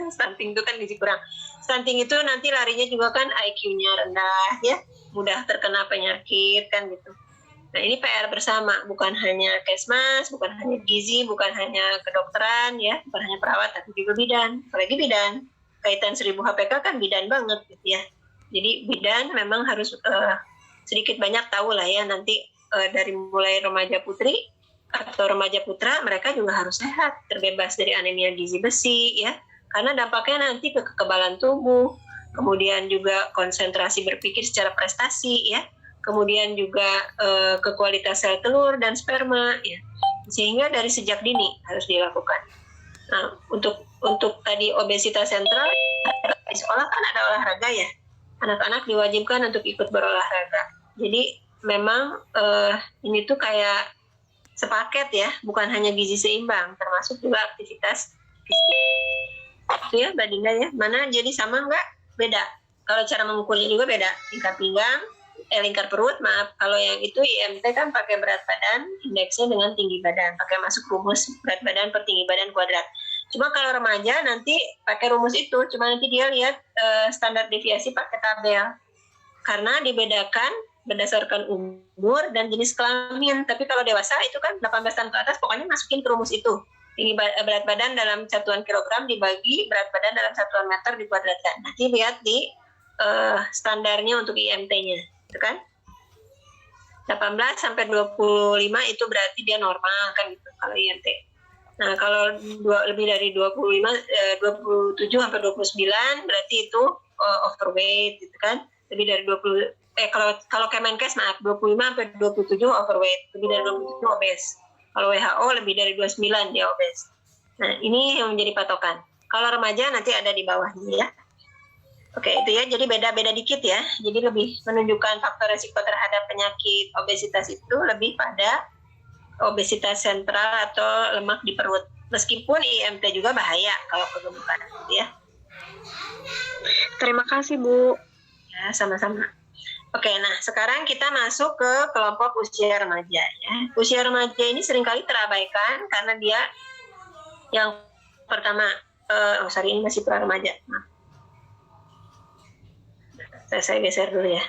Stunting itu kan gizi kurang. Stunting itu nanti larinya juga kan IQ-nya rendah ya, mudah terkena penyakit kan gitu. Nah ini PR bersama, bukan hanya Kesmas, bukan hanya gizi, bukan hanya kedokteran ya, bukan hanya perawat, tapi juga bidan. Apalagi bidan, kaitan 1000 HPK kan bidan banget gitu ya. Jadi bidan memang harus sedikit banyak tahu lah ya, nanti dari mulai remaja putri atau remaja putra, mereka juga harus sehat, terbebas dari anemia gizi besi ya, karena dampaknya nanti ke kekebalan tubuh, kemudian juga konsentrasi berpikir secara prestasi ya. kemudian juga ke kualitas sel telur dan sperma, ya. Sehingga dari sejak dini harus dilakukan. Nah, untuk tadi obesitas sentral di sekolah kan ada olahraga ya. Anak-anak diwajibkan untuk ikut berolahraga. Jadi memang ini tuh kayak sepaket ya, bukan hanya gizi seimbang, termasuk juga aktivitas fisik. Itu ya, Mbak Dinda ya. Mana jadi sama nggak? Beda. Kalau cara mengukurnya juga beda. Lingkar pinggang, lingkar perut, maaf. Kalau yang itu IMT kan pakai berat badan, indeksnya dengan tinggi badan. Pakai masuk rumus berat badan per tinggi badan kuadrat. Cuma kalau remaja nanti pakai rumus itu, cuma nanti dia lihat standar deviasi pakai tabel. Karena dibedakan berdasarkan umur dan jenis kelamin. Tapi kalau dewasa itu kan 18 tahun ke atas, pokoknya masukin ke rumus itu. Tinggi berat badan dalam satuan kilogram dibagi berat badan dalam satuan meter dikuadratkan. Nanti lihat di standarnya untuk IMT-nya, itu kan? 18 sampai 25 itu berarti dia normal kan gitu kalau IMT. Nah, kalau lebih dari 27 sampai 29 berarti itu overweight gitu kan. Lebih dari 20 kalau Kemenkes maaf 25 sampai 27 overweight, lebih dari 27 obes. Kalau WHO lebih dari 29 dia obes. Nah, ini yang menjadi patokan. Kalau remaja nanti ada di bawahnya ya. Oke, itu ya. Jadi beda-beda dikit ya. Jadi lebih menunjukkan faktor resiko terhadap penyakit obesitas itu lebih pada obesitas sentral atau lemak di perut. Meskipun IMT juga bahaya kalau kegemukan ya.
Terima kasih, Bu.
Ya, sama-sama. Oke, nah sekarang kita masuk ke kelompok usia remaja ya. Usia remaja ini seringkali terabaikan karena dia yang pertama, ini masih pra remaja. Nah, saya geser dulu ya.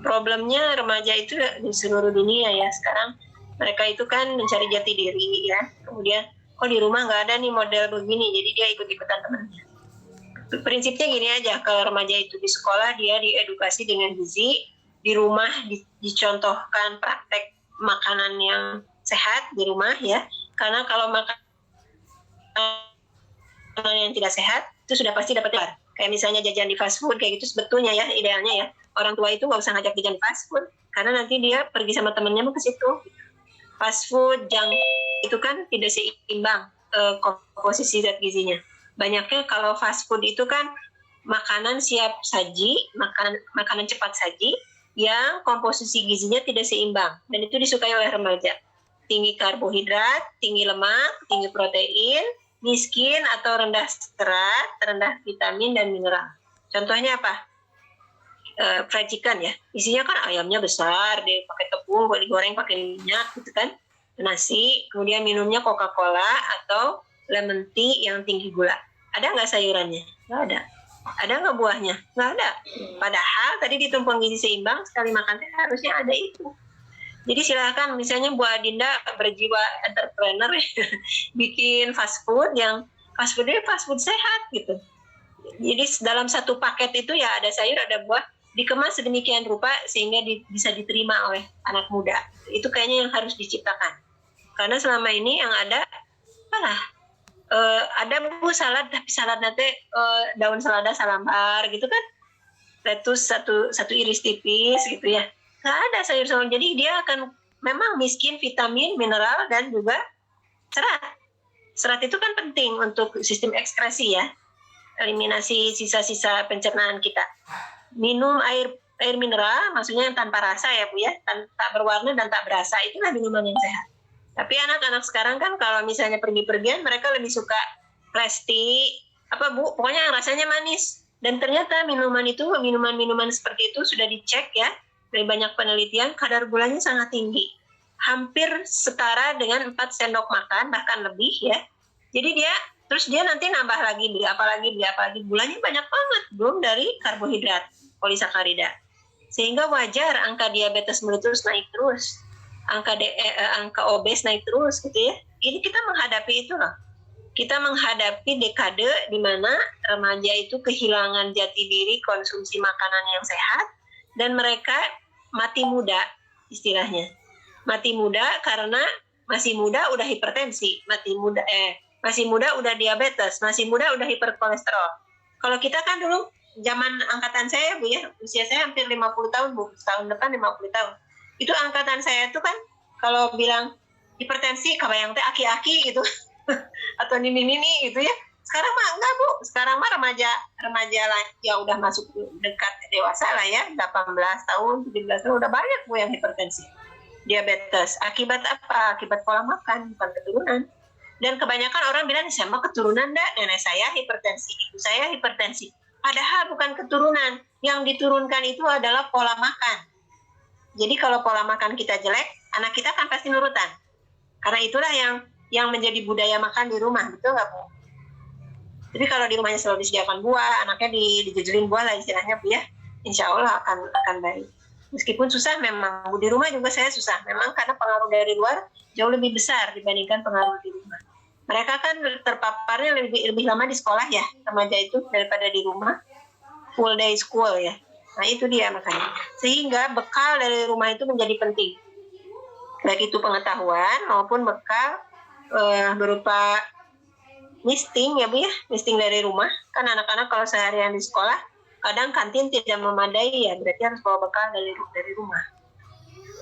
Problemnya remaja itu di seluruh dunia ya sekarang. Mereka itu kan mencari jati diri ya, kemudian di rumah nggak ada nih model begini, jadi dia ikut-ikutan temannya. Prinsipnya gini aja, kalau remaja itu di sekolah dia diedukasi dengan gizi, di rumah dicontohkan praktek makanan yang sehat di rumah ya, karena kalau makanan yang tidak sehat itu sudah pasti dapat keluar. Kayak misalnya jajan di fast food kayak gitu sebetulnya ya idealnya ya, orang tua itu nggak usah ngajak jajan di fast food, karena nanti dia pergi sama temennya mau ke situ. Fast food, junk itu kan tidak seimbang komposisi zat gizinya. Banyaknya kalau fast food itu kan makanan siap saji, makanan cepat saji yang komposisi gizinya tidak seimbang dan itu disukai oleh remaja. Tinggi karbohidrat, tinggi lemak, tinggi protein, miskin atau rendah serat, rendah vitamin dan mineral. Contohnya apa? Fried chicken ya, isinya kan ayamnya besar, dia pakai tepung, digoreng pakai minyak gitu kan, nasi, kemudian minumnya Coca-Cola atau lemon tea yang tinggi gula. Ada nggak sayurannya? Nggak ada. Ada nggak buahnya? Nggak ada. Padahal tadi di tumpuan gizi seimbang sekali makan harusnya ada itu. Jadi silakan misalnya Bu Adinda berjiwa entrepreneur bikin fast food yang fast food sehat gitu. Jadi dalam satu paket itu ya ada sayur, ada buah, dikemas sedemikian rupa sehingga bisa diterima oleh anak muda. Itu kayaknya yang harus diciptakan. Karena selama ini yang ada ada Bu salad, tapi salad nanti daun selada salambar gitu kan, lettuce satu iris tipis gitu ya. Nggak ada sayur-sayur, jadi dia akan memang miskin vitamin, mineral dan juga serat. Serat itu kan penting untuk sistem ekskresi ya, eliminasi sisa-sisa pencernaan kita. Minum air mineral, maksudnya yang tanpa rasa ya Bu ya, tak berwarna dan tak berasa, itulah minuman yang sehat. Tapi anak-anak sekarang kan kalau misalnya pergi-pergian, mereka lebih suka plastik, Bu, pokoknya yang rasanya manis. Dan ternyata minuman seperti itu sudah dicek ya, dari banyak penelitian, kadar gulanya sangat tinggi. Hampir setara dengan 4 sendok makan, bahkan lebih ya. Jadi terus dia nanti nambah lagi, beli apa lagi, gulanya banyak banget, belum dari karbohidrat, polisakarida. Sehingga wajar angka diabetes meletus naik terus, angka obes naik terus gitu ya. Ini kita menghadapi itu loh. Kita menghadapi dekade di mana remaja itu kehilangan jati diri konsumsi makanan yang sehat dan mereka mati muda istilahnya. Mati muda karena masih muda udah hipertensi, masih muda udah diabetes, masih muda udah hiperkolesterol. Kalau kita kan dulu zaman angkatan saya Bu ya, usia saya hampir 50 tahun Bu, tahun depan 50 tahun. Itu angkatan saya tuh kan kalau bilang hipertensi kebayang teh aki-aki gitu atau nini-nini gitu ya. Sekarang mah enggak Bu, sekarang mah remaja lah ya udah masuk dekat dewasa lah ya, 18 tahun, 17 tahun udah banyak Bu yang hipertensi, diabetes. Akibat apa? Akibat pola makan, bukan keturunan. Dan kebanyakan orang bilang saya mah keturunan dah, nenek saya hipertensi, ibu saya hipertensi. Padahal bukan keturunan, yang diturunkan itu adalah pola makan. Jadi kalau pola makan kita jelek, anak kita kan pasti nurutan. Karena itulah yang menjadi budaya makan di rumah, betul nggak Bu? Tapi kalau di rumahnya selalu disediakan buah, anaknya dijejelin buah lah istilahnya Bu ya, insya Allah akan baik. Meskipun susah memang, di rumah juga saya susah. Memang karena pengaruh dari luar jauh lebih besar dibandingkan pengaruh di rumah. Mereka kan terpaparnya lebih lama di sekolah ya, remaja itu daripada di rumah. Full day school ya. Nah itu dia makanya. Sehingga bekal dari rumah itu menjadi penting. Baik itu pengetahuan maupun bekal berupa misting ya Bu ya, misting dari rumah. Kan anak-anak kalau seharian di sekolah kadang kantin tidak memadai ya, berarti harus bawa bekal dari rumah.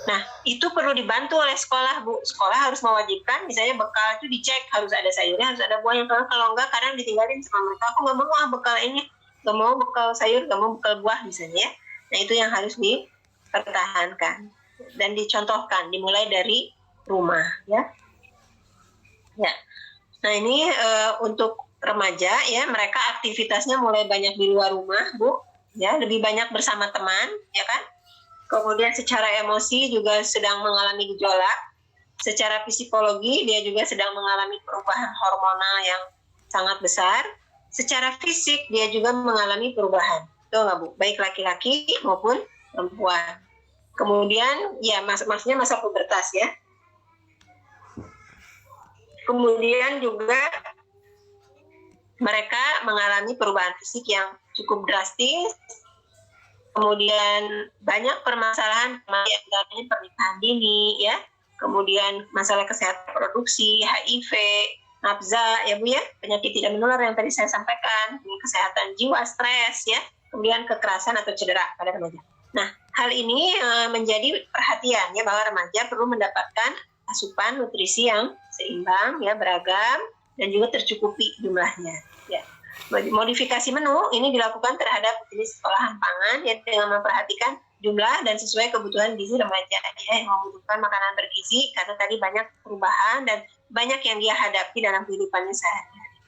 Nah itu perlu dibantu oleh sekolah Bu. Sekolah harus mewajibkan misalnya bekal itu dicek, harus ada sayurnya, harus ada buahnya. Kalau enggak kadang ditinggalin sama mereka, aku nggak mau bekal ini, nggak mau bekal sayur, nggak mau bekal buah misalnya ya. Nah itu yang harus dipertahankan dan dicontohkan, dimulai dari rumah ya. Ya. Nah ini untuk remaja ya, mereka aktivitasnya mulai banyak di luar rumah Bu ya, lebih banyak bersama teman ya kan. Kemudian secara emosi juga sedang mengalami gejolak, secara psikologi dia juga sedang mengalami perubahan hormonal yang sangat besar, secara fisik dia juga mengalami perubahan, betul nggak Bu, baik laki-laki maupun perempuan. Kemudian ya maksudnya masa pubertas ya. Kemudian juga mereka mengalami perubahan fisik yang cukup drastis. Kemudian banyak permasalahan, antaranya pernikahan dini, ya. Kemudian masalah kesehatan reproduksi, HIV, nafza, ya Bu ya, penyakit tidak menular yang tadi saya sampaikan, kesehatan jiwa, stres, ya. Kemudian kekerasan atau cedera pada remaja. Nah, hal ini menjadi perhatian ya, bahwa remaja perlu mendapatkan asupan nutrisi yang seimbang, ya, beragam, dan juga tercukupi jumlahnya. Ya. Modifikasi menu ini dilakukan terhadap jenis olahan pangan ya, dengan memperhatikan jumlah dan sesuai kebutuhan gizi remaja ya, yang membutuhkan makanan bergizi karena tadi banyak perubahan dan banyak yang dia hadapi dalam kehidupannya sehari-hari.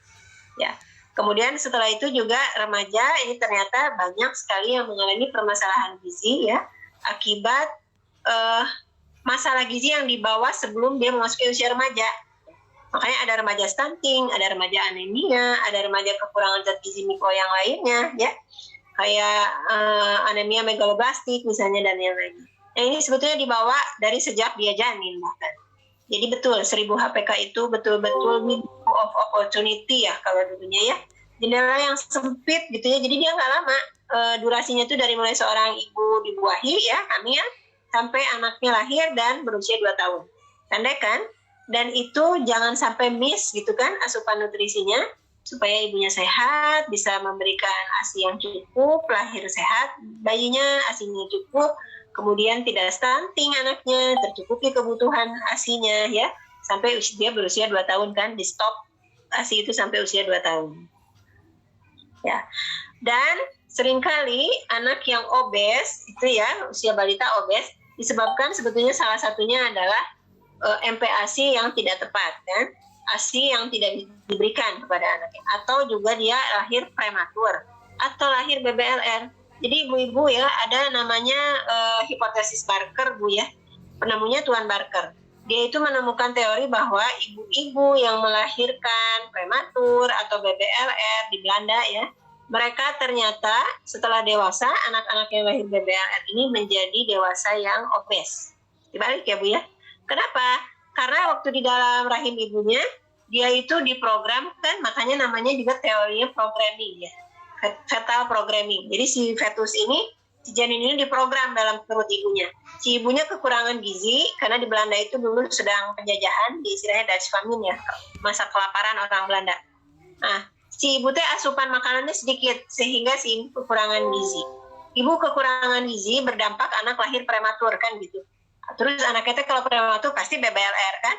Ya. Kemudian setelah itu juga remaja ini ternyata banyak sekali yang mengalami permasalahan gizi ya, akibat masalah gizi yang dibawa sebelum dia memasuki usia remaja. Makanya ada remaja stunting, ada remaja anemia, ada remaja kekurangan zat gizi mikro yang lainnya, ya, kayak anemia megaloblastik misalnya dan yang lainnya. Nah ini sebetulnya dibawa dari sejak dia janin bahkan. Jadi betul 1000 HPK itu betul-betul window of opportunity ya kalau dulunya ya, jendela yang sempit gitu ya. Jadi dia nggak lama, durasinya itu dari mulai seorang ibu dibuahi ya, hamil, sampai anaknya lahir dan berusia 2 tahun. Pendek kan? Dan itu jangan sampai miss gitu kan asupan nutrisinya, supaya ibunya sehat, bisa memberikan ASI yang cukup, lahir sehat, bayinya ASI-nya cukup, kemudian tidak stunting anaknya, tercukupi kebutuhan ASI-nya ya, sampai dia berusia 2 tahun kan, di stop ASI itu sampai usia 2 tahun. Ya. Dan seringkali anak yang obes itu ya, usia balita obes, disebabkan sebetulnya salah satunya adalah MPASI yang tidak tepat kan, ASI yang tidak diberikan kepada anaknya, atau juga dia lahir prematur atau lahir BBLR. Jadi ibu-ibu ya, ada namanya hipotesis Barker Bu ya, penemunya Tuan Barker. Dia itu menemukan teori bahwa ibu-ibu yang melahirkan prematur atau BBLR di Belanda ya, mereka ternyata setelah dewasa, anak-anak yang lahir BBLR ini menjadi dewasa yang obes. Dibalik ya Bu ya. Kenapa? Karena waktu di dalam rahim ibunya, dia itu diprogramkan, makanya namanya juga teorinya programming ya, fetal programming. Jadi si fetus ini, si janin ini diprogram dalam perut ibunya. Si ibunya kekurangan gizi karena di Belanda itu dulu sedang penjajahan, istilahnya Dutch famine ya, masa kelaparan orang Belanda. Nah, si ibu teh asupan makanannya sedikit sehingga si ibu kekurangan gizi. Ibu kekurangan gizi berdampak anak lahir prematur kan gitu. Terus anaknya teh kalau prematur pasti BBLR kan?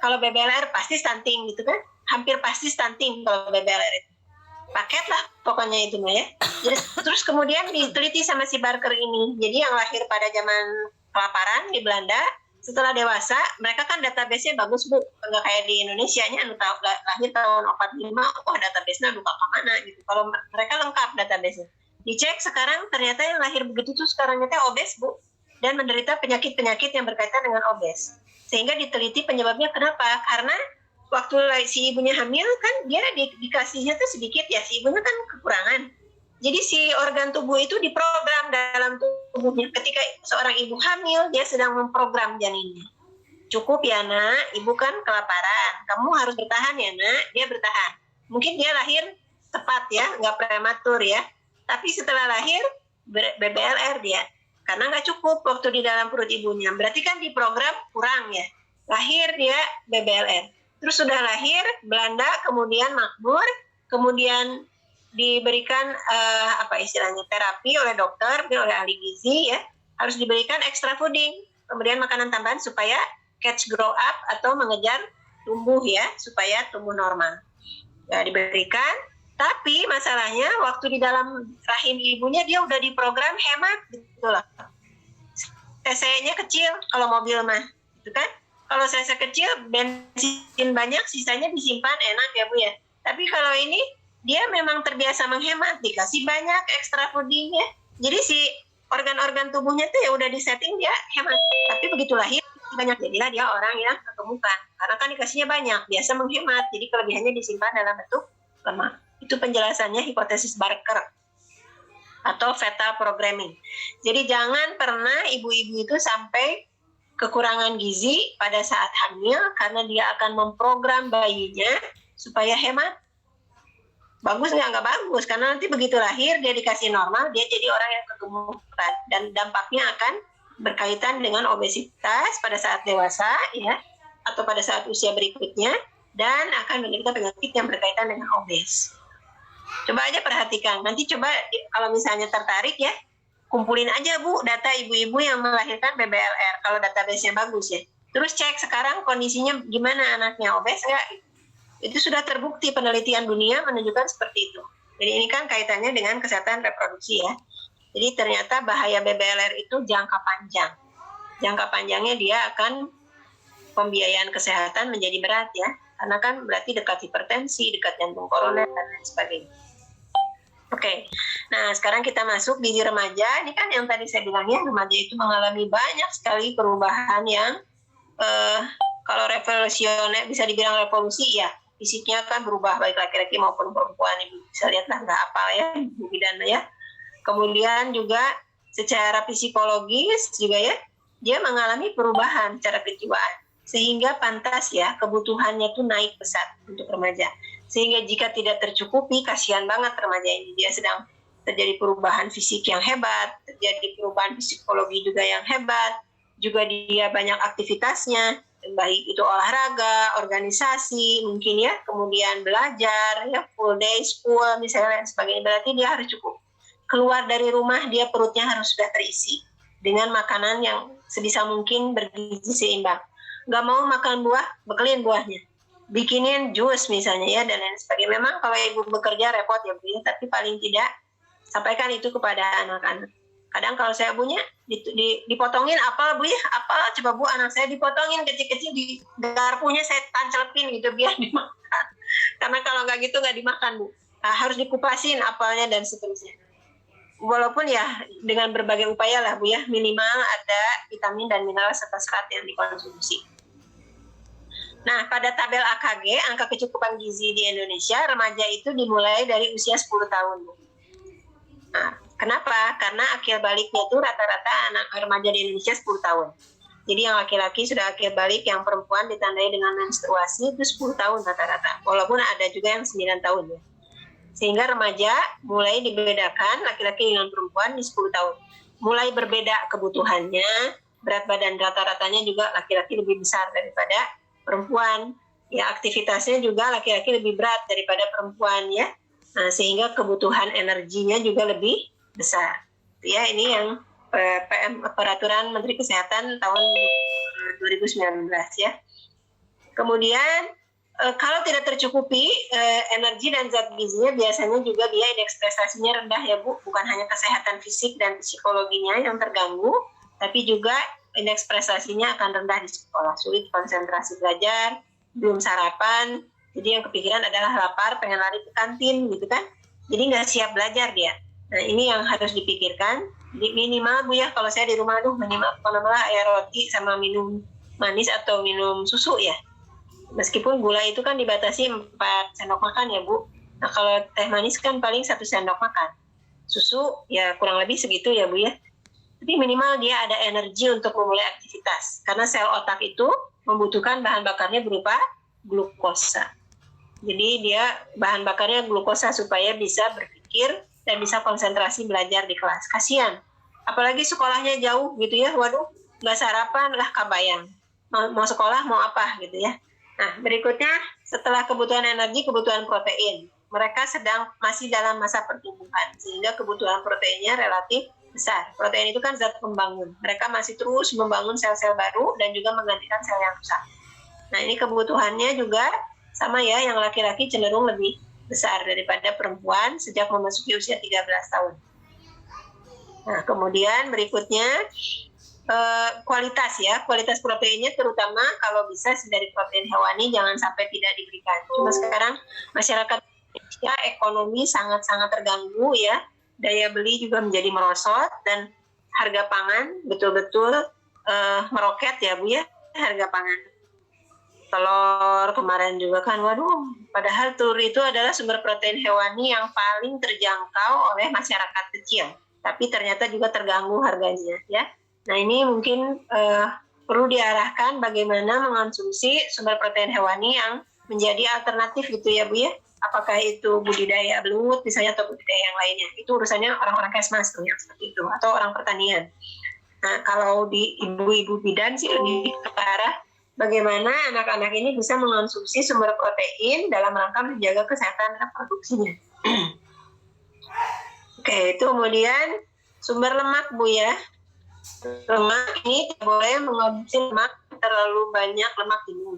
Kalau BBLR pasti stunting gitu kan? Hampir pasti stunting kalau BBLR itu. Paket lah pokoknya itu mah ya. Jadi, terus kemudian diteliti sama si Barker ini. Jadi yang lahir pada zaman kelaparan di Belanda, setelah dewasa, mereka kan database-nya bagus Bu. Nggak kayak di Indonesia-nya, lahir tahun 45, wah database-nya lupa kemana gitu. Kalau mereka lengkap database-nya. Dicek sekarang ternyata yang lahir begitu tuh sekarang itu obes Bu. Dan menderita penyakit-penyakit yang berkaitan dengan obes. Sehingga diteliti penyebabnya kenapa? Karena waktu si ibunya hamil kan dia dikasihnya tuh sedikit ya, si ibunya kan kekurangan. Jadi si organ tubuh itu diprogram dalam tubuhnya. Ketika seorang ibu hamil, dia sedang memprogram janinnya. Cukup ya nak, ibu kan kelaparan. Kamu harus bertahan ya nak, dia bertahan. Mungkin dia lahir tepat ya, nggak prematur ya. Tapi setelah lahir, BBLR dia. Karena nggak cukup waktu di dalam perut ibunya. Berarti kan diprogram kurang ya. Lahir dia BBLR. Terus sudah lahir, Belanda kemudian makmur, kemudian diberikan apa istilahnya terapi oleh dokter, oleh ahli gizi ya, harus diberikan extra fooding, kemudian makanan tambahan supaya catch grow up atau mengejar tumbuh ya, supaya tumbuh normal. Ya, diberikan, tapi masalahnya waktu di dalam rahim ibunya dia udah diprogram hemat gitu loh. CC-nya kecil kalau mobil mah, gitu kan? Kalau CC kecil, bensin banyak, sisanya disimpan, enak ya Bu ya. Tapi kalau ini, dia memang terbiasa menghemat, dikasih banyak extra fooding ya. Jadi si organ-organ tubuhnya tuh ya udah disetting dia hemat. Tapi begitu lahir, banyak. Jadilah dia orang yang kegemukan. Karena kan dikasihnya banyak, biasa menghemat. Jadi kelebihannya disimpan dalam bentuk lemak. Itu penjelasannya hipotesis Barker. Atau fetal programming. Jadi jangan pernah ibu-ibu itu sampai kekurangan gizi pada saat hamil karena dia akan memprogram bayinya supaya hemat. Bagus nggak bagus karena nanti begitu lahir dia dikasih normal dia jadi orang yang kegemukan dan dampaknya akan berkaitan dengan obesitas pada saat dewasa ya atau pada saat usia berikutnya dan akan menderita penyakit yang berkaitan dengan obes. Coba aja perhatikan nanti coba kalau misalnya tertarik ya kumpulin aja Bu data ibu-ibu yang melahirkan BBLR kalau database-nya bagus ya. Terus cek sekarang kondisinya gimana anaknya obes nggak? Itu sudah terbukti penelitian dunia menunjukkan seperti itu. Jadi ini kan kaitannya dengan kesehatan reproduksi ya. Jadi ternyata bahaya BBLR itu jangka panjang. Jangka panjangnya dia akan pembiayaan kesehatan menjadi berat ya. Karena kan berarti dekat hipertensi, dekat jantung koroner dan lain sebagainya. Oke, nah sekarang kita masuk di remaja. Ini kan yang tadi saya bilang ya, remaja itu mengalami banyak sekali perubahan yang kalau revolusioner bisa dibilang revolusi ya. Fisiknya kan berubah baik laki-laki maupun perempuan. Ibu bisa lihat lah nggak apa ya, Bu Bidana ya. Kemudian juga secara psikologis juga ya, dia mengalami perubahan secara kejiwaan. Sehingga pantas ya kebutuhannya tuh naik pesat untuk remaja. Sehingga jika tidak tercukupi, kasihan banget remaja ini. Dia sedang terjadi perubahan fisik yang hebat, terjadi perubahan psikologi juga yang hebat, juga dia banyak aktivitasnya, baik itu olahraga, organisasi, mungkin ya, kemudian belajar, ya full day school misalnya, dan sebagainya. Berarti dia harus cukup. Keluar dari rumah, dia perutnya harus sudah terisi dengan makanan yang sebisa mungkin bergizi seimbang. Nggak mau makan buah, bekelin buahnya. Bikinin jus misalnya ya dan lain sebagainya. Memang kalau ibu bekerja repot ya Bu ya, tapi paling tidak sampaikan itu kepada anak-anak. Kadang kalau saya punya dipotongin apel Bu ya, apel coba Bu anak saya dipotongin kecil-kecil di garpunya saya tancelepin gitu biar dimakan. Karena kalau nggak gitu nggak dimakan Bu. Nah, harus dikupasin apelnya dan seterusnya. Walaupun ya dengan berbagai upaya lah Bu ya, minimal ada vitamin dan mineral serta serat yang dikonsumsi. Nah, pada tabel AKG, angka kecukupan gizi di Indonesia, remaja itu dimulai dari usia 10 tahun. Nah, kenapa? Karena akhir baliknya itu rata-rata anak remaja di Indonesia 10 tahun. Jadi yang laki-laki sudah akhir balik, yang perempuan ditandai dengan menstruasi itu 10 tahun rata-rata. Walaupun ada juga yang 9 tahun ya. Sehingga remaja mulai dibedakan laki-laki dengan perempuan di 10 tahun. mulai berbeda kebutuhannya. Berat badan rata-ratanya juga laki-laki lebih besar daripada perempuan. Ya, aktivitasnya juga laki-laki lebih berat daripada perempuan ya. Nah, sehingga kebutuhan energinya juga lebih besar. Ya, ini yang peraturan Menteri Kesehatan tahun 2019 ya. Kemudian kalau tidak tercukupi energi dan zat gizinya, biasanya juga dia indeks prestasinya rendah ya Bu. Bukan hanya kesehatan fisik dan psikologinya yang terganggu, tapi juga indeks prestasinya akan rendah di sekolah, sulit konsentrasi belajar, belum sarapan, jadi yang kepikiran adalah lapar, pengen lari ke kantin gitu kan, jadi nggak siap belajar dia. Nah ini yang harus dipikirkan. Jadi minimal Bu ya, kalau saya di rumah minimal air roti sama minum manis atau minum susu ya. Meskipun gula itu kan dibatasi 4 sendok makan ya Bu. Nah kalau teh manis kan paling 1 sendok makan. Susu ya kurang lebih segitu ya Bu ya. Tapi minimal dia ada energi untuk memulai aktivitas. Karena sel otak itu membutuhkan bahan bakarnya berupa glukosa. Jadi dia bahan bakarnya glukosa supaya bisa berpikir dan bisa konsentrasi belajar di kelas. Kasihan. Apalagi sekolahnya jauh gitu ya. Waduh, nggak sarapan lah kabayang. Mau sekolah mau apa gitu ya. Nah, berikutnya setelah kebutuhan energi, kebutuhan protein. Mereka masih dalam masa pertumbuhan, sehingga kebutuhan proteinnya relatif besar. Protein itu kan zat pembangun. Mereka masih terus membangun sel-sel baru dan juga menggantikan sel yang rusak. Nah, ini kebutuhannya juga sama ya, yang laki-laki cenderung lebih besar daripada perempuan sejak memasuki usia 13 tahun. Nah, kemudian berikutnya kualitas proteinnya terutama kalau bisa dari protein hewani jangan sampai tidak diberikan. Cuma sekarang masyarakat Indonesia ekonomi sangat-sangat terganggu ya, daya beli juga menjadi merosot dan harga pangan betul-betul meroket ya Bu ya, harga pangan. Telur kemarin juga kan, waduh, padahal telur itu adalah sumber protein hewani yang paling terjangkau oleh masyarakat kecil, tapi ternyata juga terganggu harganya ya. Nah ini mungkin perlu diarahkan bagaimana mengonsumsi sumber protein hewani yang menjadi alternatif gitu ya Bu ya. Apakah itu budidaya belut misalnya atau budidaya yang lainnya. Itu urusannya orang-orang kesmas tuh yang seperti itu atau orang pertanian. Nah kalau di ibu-ibu bidan sih lebih ke arah bagaimana anak-anak ini bisa mengonsumsi sumber protein dalam rangka menjaga kesehatan reproduksinya. Oke, itu kemudian sumber lemak Bu ya. Lemak ini tidak boleh mengonsumsi lemak terlalu banyak lemak jenuh.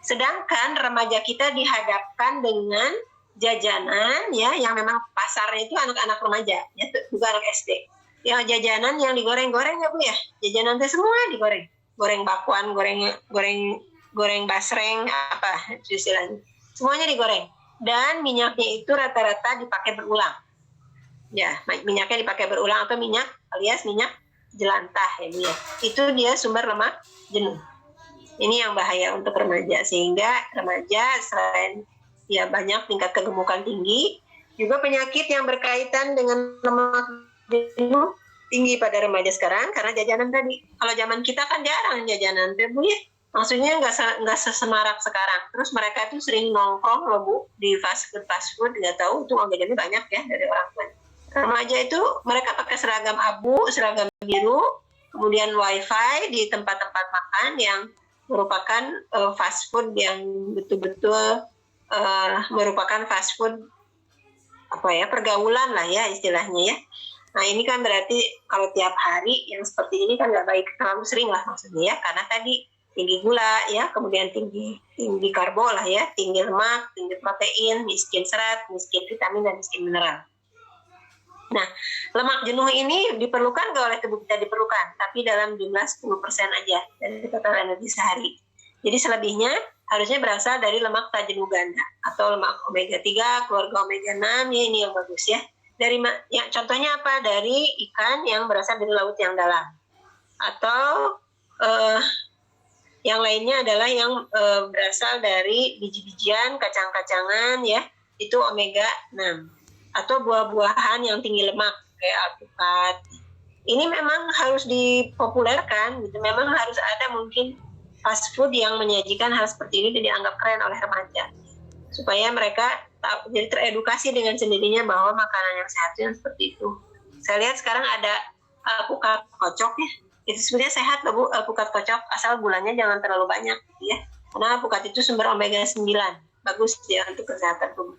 Sedangkan remaja kita dihadapkan dengan jajanan ya yang memang pasarnya itu anak-anak remaja ya, bukan anak SD. Ya jajanan yang digoreng-goreng ya Bu ya. Jajanan itu semua digoreng. Goreng bakwan, goreng basreng apa istilahnya. Semuanya digoreng. Dan minyaknya itu rata-rata dipakai berulang. Ya, minyaknya dipakai berulang atau minyak alias minyak jelantah ya Bu ya. Itu dia sumber lemak jenuh. Ini yang bahaya untuk remaja, sehingga remaja selain ya banyak tingkat kegemukan tinggi, juga penyakit yang berkaitan dengan lemak jenuh tinggi pada remaja sekarang karena jajanan tadi. Kalau zaman kita kan jarang jajanan ya Bu ya. Maksudnya nggak sesemarak sekarang. Terus mereka tuh sering nongkrong loh Bu di fast food, nggak tahu itu uang jajannya banyak ya dari orang tua. Remaja itu mereka pakai seragam abu, seragam biru, kemudian wifi di tempat-tempat makan yang merupakan fast food yang betul-betul merupakan fast food pergaulan lah ya istilahnya ya. Nah ini kan berarti kalau tiap hari yang seperti ini kan nggak baik, terlalu sering lah maksudnya ya, karena tadi tinggi gula ya, kemudian tinggi karbo lah ya, tinggi lemak, tinggi protein, miskin serat, miskin vitamin dan miskin mineral. Nah, lemak jenuh ini diperlukan nggak oleh tubuh kita? Diperlukan, tapi dalam jumlah 10% aja dari total energi sehari. Jadi selebihnya harusnya berasal dari lemak tak jenuh ganda atau lemak omega 3, keluarga omega 6 ya, ini yang bagus ya. Dari ya, contohnya apa? Dari ikan yang berasal dari laut yang dalam. Atau yang lainnya adalah yang berasal dari biji-bijian, kacang-kacangan ya, itu omega 6. Atau buah-buahan yang tinggi lemak kayak alpukat. Ini memang harus dipopulerkan gitu. Memang harus ada mungkin fast food yang menyajikan hal seperti ini dan dianggap keren oleh remaja. Supaya mereka jadi teredukasi dengan sendirinya bahwa makanan yang sehat itu seperti itu. Saya lihat sekarang ada alpukat kocok ya. Itu sebenarnya sehat loh Bu, alpukat kocok, asal gulanya jangan terlalu banyak ya. Karena alpukat itu sumber omega 9, bagus ya untuk kesehatan tubuh.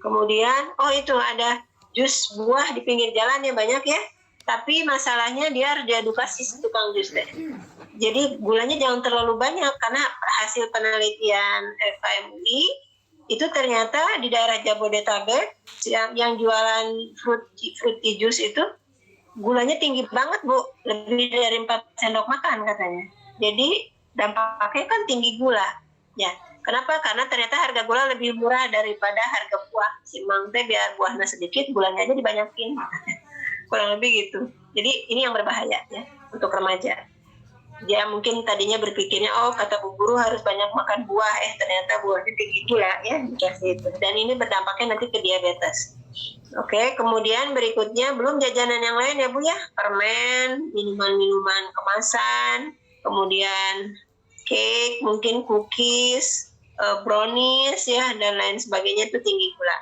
Kemudian, itu ada jus buah di pinggir jalan ya banyak ya. Tapi masalahnya dia harus diedukasi si tukang jus deh. Jadi gulanya jangan terlalu banyak karena hasil penelitian FKMUI itu ternyata di daerah Jabodetabek yang jualan fruity juice itu gulanya tinggi banget Bu, lebih dari 4 sendok makan katanya. Jadi dampaknya kan tinggi gula. Ya, kenapa? Karena ternyata harga gula lebih murah daripada harga buah. Simang teh biar buahnya sedikit, gulanya aja dibanyakin. Kurang lebih gitu. Jadi ini yang berbahaya ya untuk remaja. Dia mungkin tadinya berpikirnya kata bu guru harus banyak makan buah, ternyata buahnya tinggi gula ya dikasih itu. Dan ini berdampaknya nanti ke diabetes. Oke, kemudian berikutnya belum jajanan yang lain ya Bu ya, permen, minuman-minuman kemasan, kemudian cake, mungkin cookies, brownies ya dan lain sebagainya itu tinggi gula.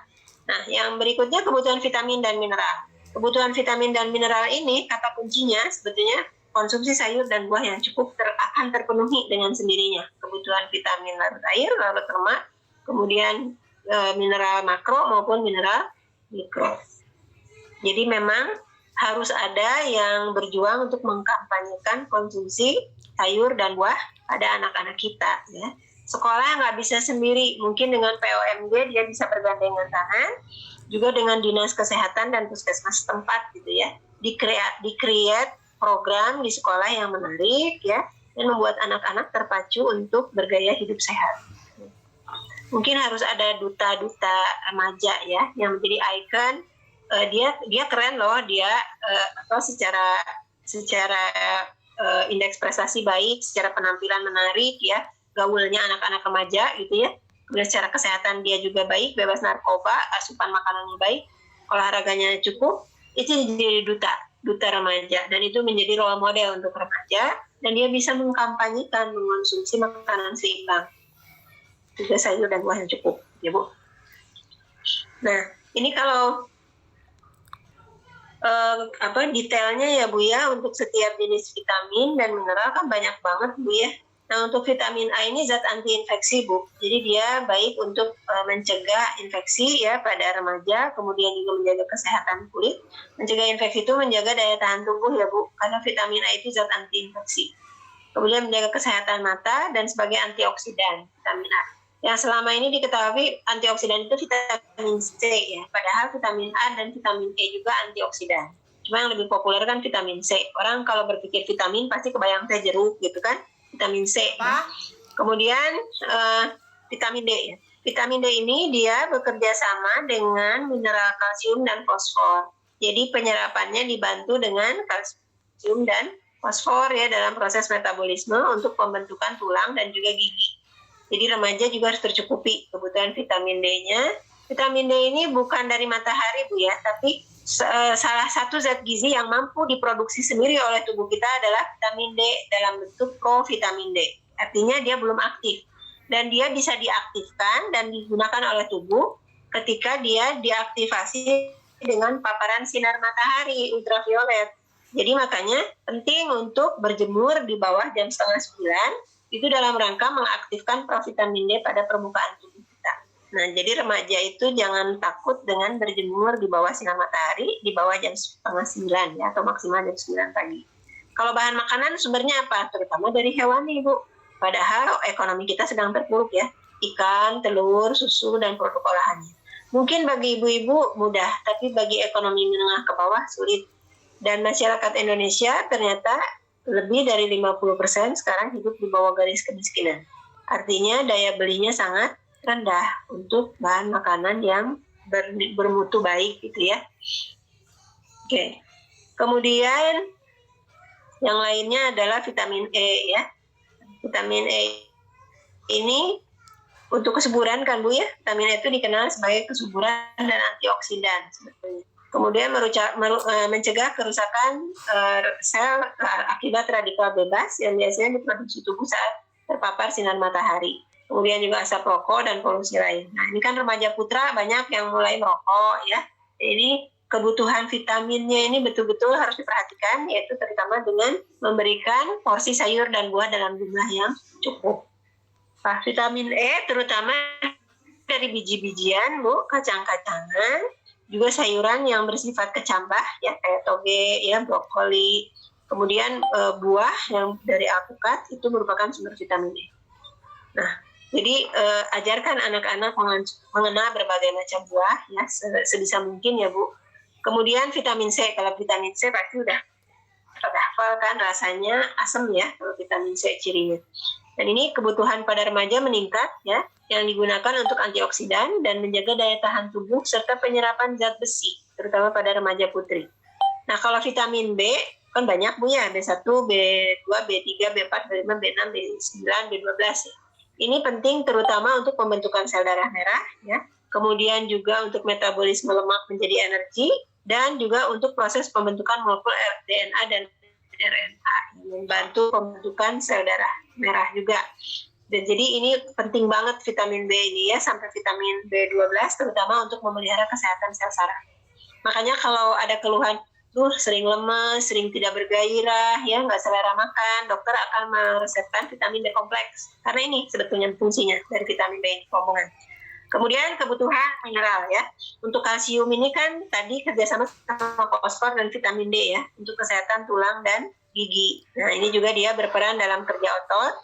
Nah, yang berikutnya kebutuhan vitamin dan mineral. Kebutuhan vitamin dan mineral ini kata kuncinya sebetulnya konsumsi sayur dan buah yang cukup akan terpenuhi dengan sendirinya. Kebutuhan vitamin larut air, larut lemak, kemudian mineral makro maupun mineral mikro. Jadi memang harus ada yang berjuang untuk mengkampanyekan konsumsi sayur dan buah pada anak-anak kita ya. Sekolah nggak bisa sendiri, mungkin dengan POMG dia bisa bergandengan tangan, juga dengan dinas kesehatan dan puskesmas setempat gitu ya. Di-create program di sekolah yang menarik ya dan membuat anak-anak terpacu untuk bergaya hidup sehat. Mungkin harus ada duta-duta remaja ya yang menjadi ikon. Dia keren loh, dia secara indeks prestasi baik, secara penampilan menarik ya, gaulnya anak-anak remaja gitu ya. Kemudian secara kesehatan dia juga baik, bebas narkoba, asupan makanannya baik, olahraganya cukup, itu jadi duta remaja dan itu menjadi role model untuk remaja dan dia bisa mengkampanyekan mengonsumsi makanan seimbang. Juga sayur dan buah yang cukup, ya Bu. Nah, ini kalau detailnya ya Bu ya, untuk setiap jenis vitamin dan mineral kan banyak banget Bu ya. Nah, untuk vitamin A ini zat anti-infeksi Bu. Jadi dia baik untuk mencegah infeksi ya pada remaja, kemudian juga menjaga kesehatan kulit. Mencegah infeksi itu menjaga daya tahan tubuh ya Bu, karena vitamin A itu zat anti-infeksi. Kemudian menjaga kesehatan mata dan sebagai antioksidan vitamin A. Yang selama ini diketahui antioksidan itu vitamin C ya, padahal vitamin A dan vitamin E juga antioksidan. Cuma yang lebih populer kan vitamin C. Orang kalau berpikir vitamin pasti kebayang teh jeruk gitu kan, vitamin C. Ya. Kemudian vitamin D ya. Vitamin D ini dia bekerja sama dengan mineral kalsium dan fosfor. Jadi penyerapannya dibantu dengan kalsium dan fosfor ya dalam proses metabolisme untuk pembentukan tulang dan juga gigi. Jadi remaja juga harus tercukupi kebutuhan vitamin D-nya. Vitamin D ini bukan dari matahari Bu ya, tapi salah satu zat gizi yang mampu diproduksi sendiri oleh tubuh kita adalah vitamin D dalam bentuk provitamin D. Artinya dia belum aktif dan dia bisa diaktifkan dan digunakan oleh tubuh ketika dia diaktifasi dengan paparan sinar matahari ultraviolet. Jadi makanya penting untuk berjemur di bawah jam 8:30 itu dalam rangka mengaktifkan provitamin D pada permukaan tubuh kita. Nah, jadi remaja itu jangan takut dengan berjemur di bawah sinar matahari di bawah jam 8:30 ya, atau maksimal jam 9 pagi. Kalau bahan makanan sumbernya apa? Terutama dari hewani, Bu. Padahal ekonomi kita sedang terpuruk ya. Ikan, telur, susu, dan produk olahannya. Mungkin bagi ibu-ibu mudah, tapi bagi ekonomi menengah ke bawah sulit. Dan masyarakat Indonesia ternyata lebih dari 50% sekarang hidup di bawah garis kemiskinan. Artinya daya belinya sangat rendah untuk bahan makanan yang bermutu baik gitu ya. Oke. Kemudian yang lainnya adalah vitamin E ya. Vitamin E ini untuk kesuburan kan Bu ya. Vitamin E itu dikenal sebagai kesuburan dan antioksidan sebetulnya. Kemudian mencegah kerusakan sel akibat radikal bebas yang biasanya diproduksi tubuh saat terpapar sinar matahari. Kemudian juga asap rokok dan polusi lain. Nah, ini kan remaja putra banyak yang mulai merokok ya. Ini kebutuhan vitaminnya ini betul-betul harus diperhatikan, yaitu terutama dengan memberikan porsi sayur dan buah dalam jumlah yang cukup. Nah, vitamin E terutama dari biji-bijian, Bu, kacang-kacangan, juga sayuran yang bersifat kecambah, ya kayak toge, ya brokoli, kemudian buah yang dari alpukat itu merupakan sumber vitamin E. Nah, jadi ajarkan anak-anak mengenal berbagai macam buah, ya sebisa mungkin ya Bu. Kemudian vitamin C, kalau vitamin C pasti udah hafal kan, rasanya asam ya kalau vitamin C cirinya. Dan ini kebutuhan pada remaja meningkat ya, yang digunakan untuk antioksidan dan menjaga daya tahan tubuh serta penyerapan zat besi, terutama pada remaja putri. Nah, kalau vitamin B kan banyak Bu ya, B1, B2, B3, B4, B5, B6, B9, B12 ya. Ini penting terutama untuk pembentukan sel darah merah ya. Kemudian juga untuk metabolisme lemak menjadi energi, dan juga untuk proses pembentukan molekul DNA dan RNA, membantu pembentukan sel darah merah juga. Dan jadi ini penting banget vitamin B ini ya, sampai vitamin B12 terutama untuk memelihara kesehatan sel saraf. Makanya kalau ada keluhan sering lemes, sering tidak bergairah, ya nggak selera makan, dokter akan meresepkan vitamin B kompleks karena ini sebetulnya fungsinya dari vitamin B omongan. Kemudian kebutuhan mineral ya. Untuk kalsium ini kan tadi kerjasama sama fosfor dan vitamin D ya, untuk kesehatan tulang dan gigi. Nah, ini juga dia berperan dalam kerja otot.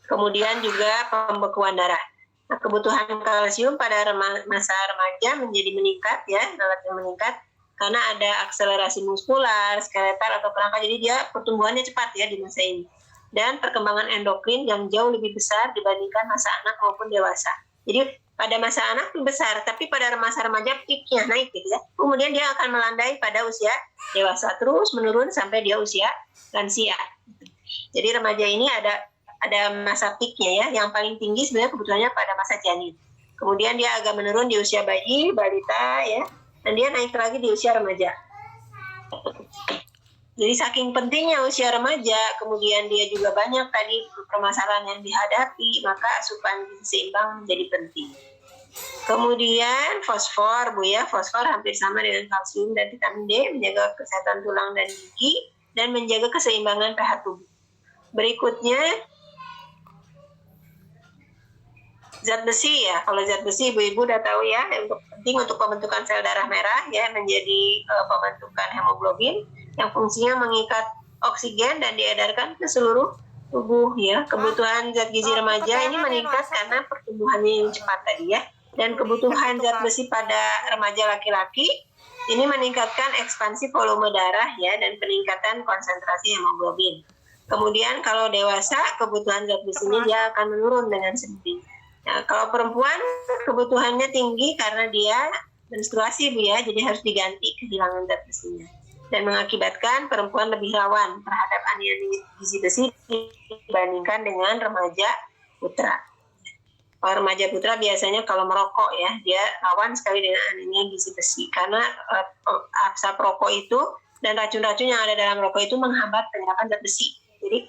Kemudian juga pembekuan darah. Nah, kebutuhan kalsium pada masa remaja menjadi meningkat ya, relatif meningkat karena ada akselerasi muskular, skeletal atau kerangka. Jadi dia pertumbuhannya cepat ya di masa ini. Dan perkembangan endokrin yang jauh lebih besar dibandingkan masa anak maupun dewasa. Jadi pada masa anak itu besar, tapi pada masa remaja peaknya naik gitu ya. Kemudian dia akan melandai pada usia dewasa, terus menurun sampai dia usia lansia. Jadi remaja ini ada masa peaknya ya, yang paling tinggi sebenarnya kebutuhannya pada masa janin. Kemudian dia agak menurun di usia bayi, balita ya, dan dia naik lagi di usia remaja. Jadi saking pentingnya usia remaja, kemudian dia juga banyak tadi permasalahan yang dihadapi, maka asupan gizi seimbang menjadi penting. Kemudian fosfor, Bu ya, fosfor hampir sama dengan kalsium dan vitamin D, menjaga kesehatan tulang dan gigi dan menjaga keseimbangan pH tubuh. Berikutnya zat besi ya. Kalau zat besi Ibu-ibu udah tahu ya, penting untuk pembentukan sel darah merah ya, menjadi pembentukan hemoglobin yang fungsinya mengikat oksigen dan diedarkan ke seluruh tubuh ya. Kebutuhan zat gizi remaja ini meningkat karena pertumbuhannya yang cepat tadi ya. Dan kebutuhan zat besi pada remaja laki-laki ini meningkatkan ekspansi volume darah ya, dan peningkatan konsentrasi hemoglobin. Kemudian kalau dewasa kebutuhan zat besinya dia akan menurun dengan sendirinya. Nah, kalau perempuan kebutuhannya tinggi karena dia menstruasi Bu ya, jadi harus diganti kehilangan zat besinya. Dan mengakibatkan perempuan lebih rawan terhadap anemia gizi besi dibandingkan dengan remaja putra. Kalau remaja putra biasanya kalau merokok ya, dia rawan sekali dengan anemia gizi besi karena asap rokok itu dan racun-racun yang ada dalam rokok itu menghambat penyerapan zat besi. Jadi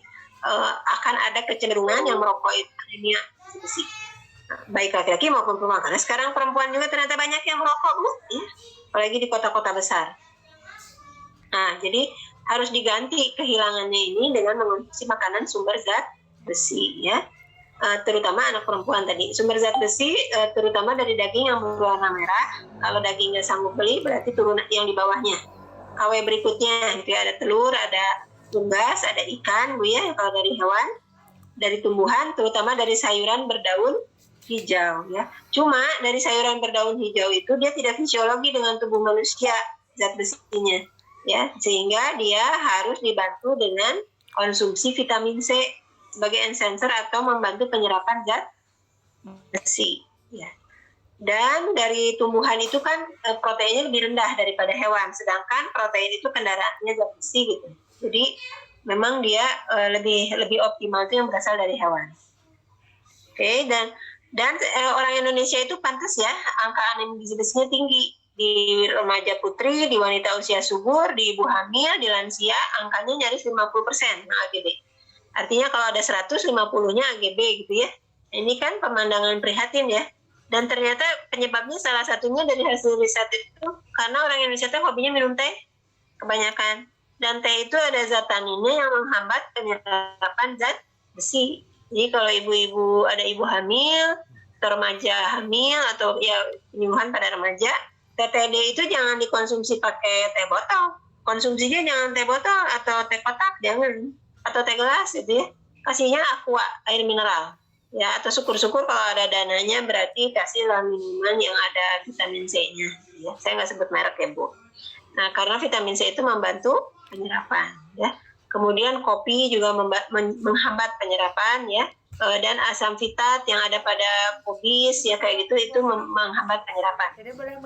akan ada kecenderungan yang merokok itu anemia gizi besi. Baik laki-laki maupun perempuan. Karena sekarang perempuan juga ternyata banyak yang merokok, Bu, ya. Apalagi di kota-kota besar. Nah, jadi harus diganti kehilangannya ini dengan mengonsumsi makanan sumber zat besi, ya. Terutama anak perempuan tadi. Sumber zat besi terutama dari daging yang berwarna merah. Kalau daging nggak sanggup beli, berarti turun yang di bawahnya. KW berikutnya, gitu ya, ada telur, ada unggas, ada ikan, Bu ya, kalau dari hewan. Dari tumbuhan, terutama dari sayuran berdaun hijau ya. Cuma dari sayuran berdaun hijau itu dia tidak fisiologi dengan tubuh manusia zat besinya ya, sehingga dia harus dibantu dengan konsumsi vitamin C sebagai enhancer atau membantu penyerapan zat besi ya. Dan dari tumbuhan itu kan proteinnya lebih rendah daripada hewan, sedangkan protein itu kendaraannya zat besi gitu. Jadi memang dia lebih optimal itu yang berasal dari hewan. Oke, dan orang Indonesia itu pantas ya angka anemia gizi besinya tinggi di remaja putri, di wanita usia subur, di ibu hamil, di lansia angkanya nyaris 50% AGB. Artinya kalau ada 100, 50-nya AGB gitu ya. Ini kan pemandangan prihatin ya. Dan ternyata penyebabnya salah satunya dari hasil riset itu karena orang Indonesia tuh hobinya minum teh kebanyakan. Dan teh itu ada zat taninnya yang menghambat penyerapan zat besi. Jadi kalau ibu-ibu ada ibu hamil atau remaja hamil atau ya penyembuhan pada remaja, TTD itu jangan dikonsumsi pakai teh botol. Konsumsinya jangan teh botol atau teh kotak, jangan. Atau teh gelas gitu ya. Kasihnya aqua, air mineral. Ya, atau syukur-syukur kalau ada dananya berarti kasihlah minuman yang ada vitamin C-nya. Ya, saya nggak sebut merek ya, Bu. Nah, karena vitamin C itu membantu penyerapan, ya. Kemudian kopi juga menghambat penyerapan, ya. Dan asam fitat yang ada pada kubis, ya kayak gitu, itu menghambat penyerapan.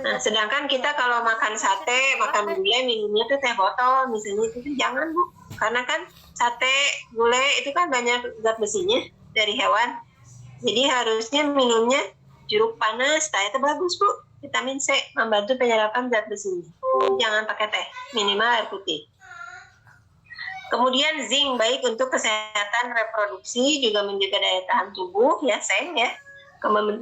Nah, sedangkan kita kalau makan sate, makan gulai, minumnya tuh teh botol, misalnya itu jangan, Bu. Karena kan sate, gulai itu kan banyak zat besinya dari hewan. Jadi harusnya minumnya jeruk panas, teh itu bagus, Bu. Vitamin C membantu penyerapan zat besi. Jangan pakai teh, minimal air putih. Kemudian zinc baik untuk kesehatan reproduksi, juga menjaga daya tahan tubuh, ya, seng ya.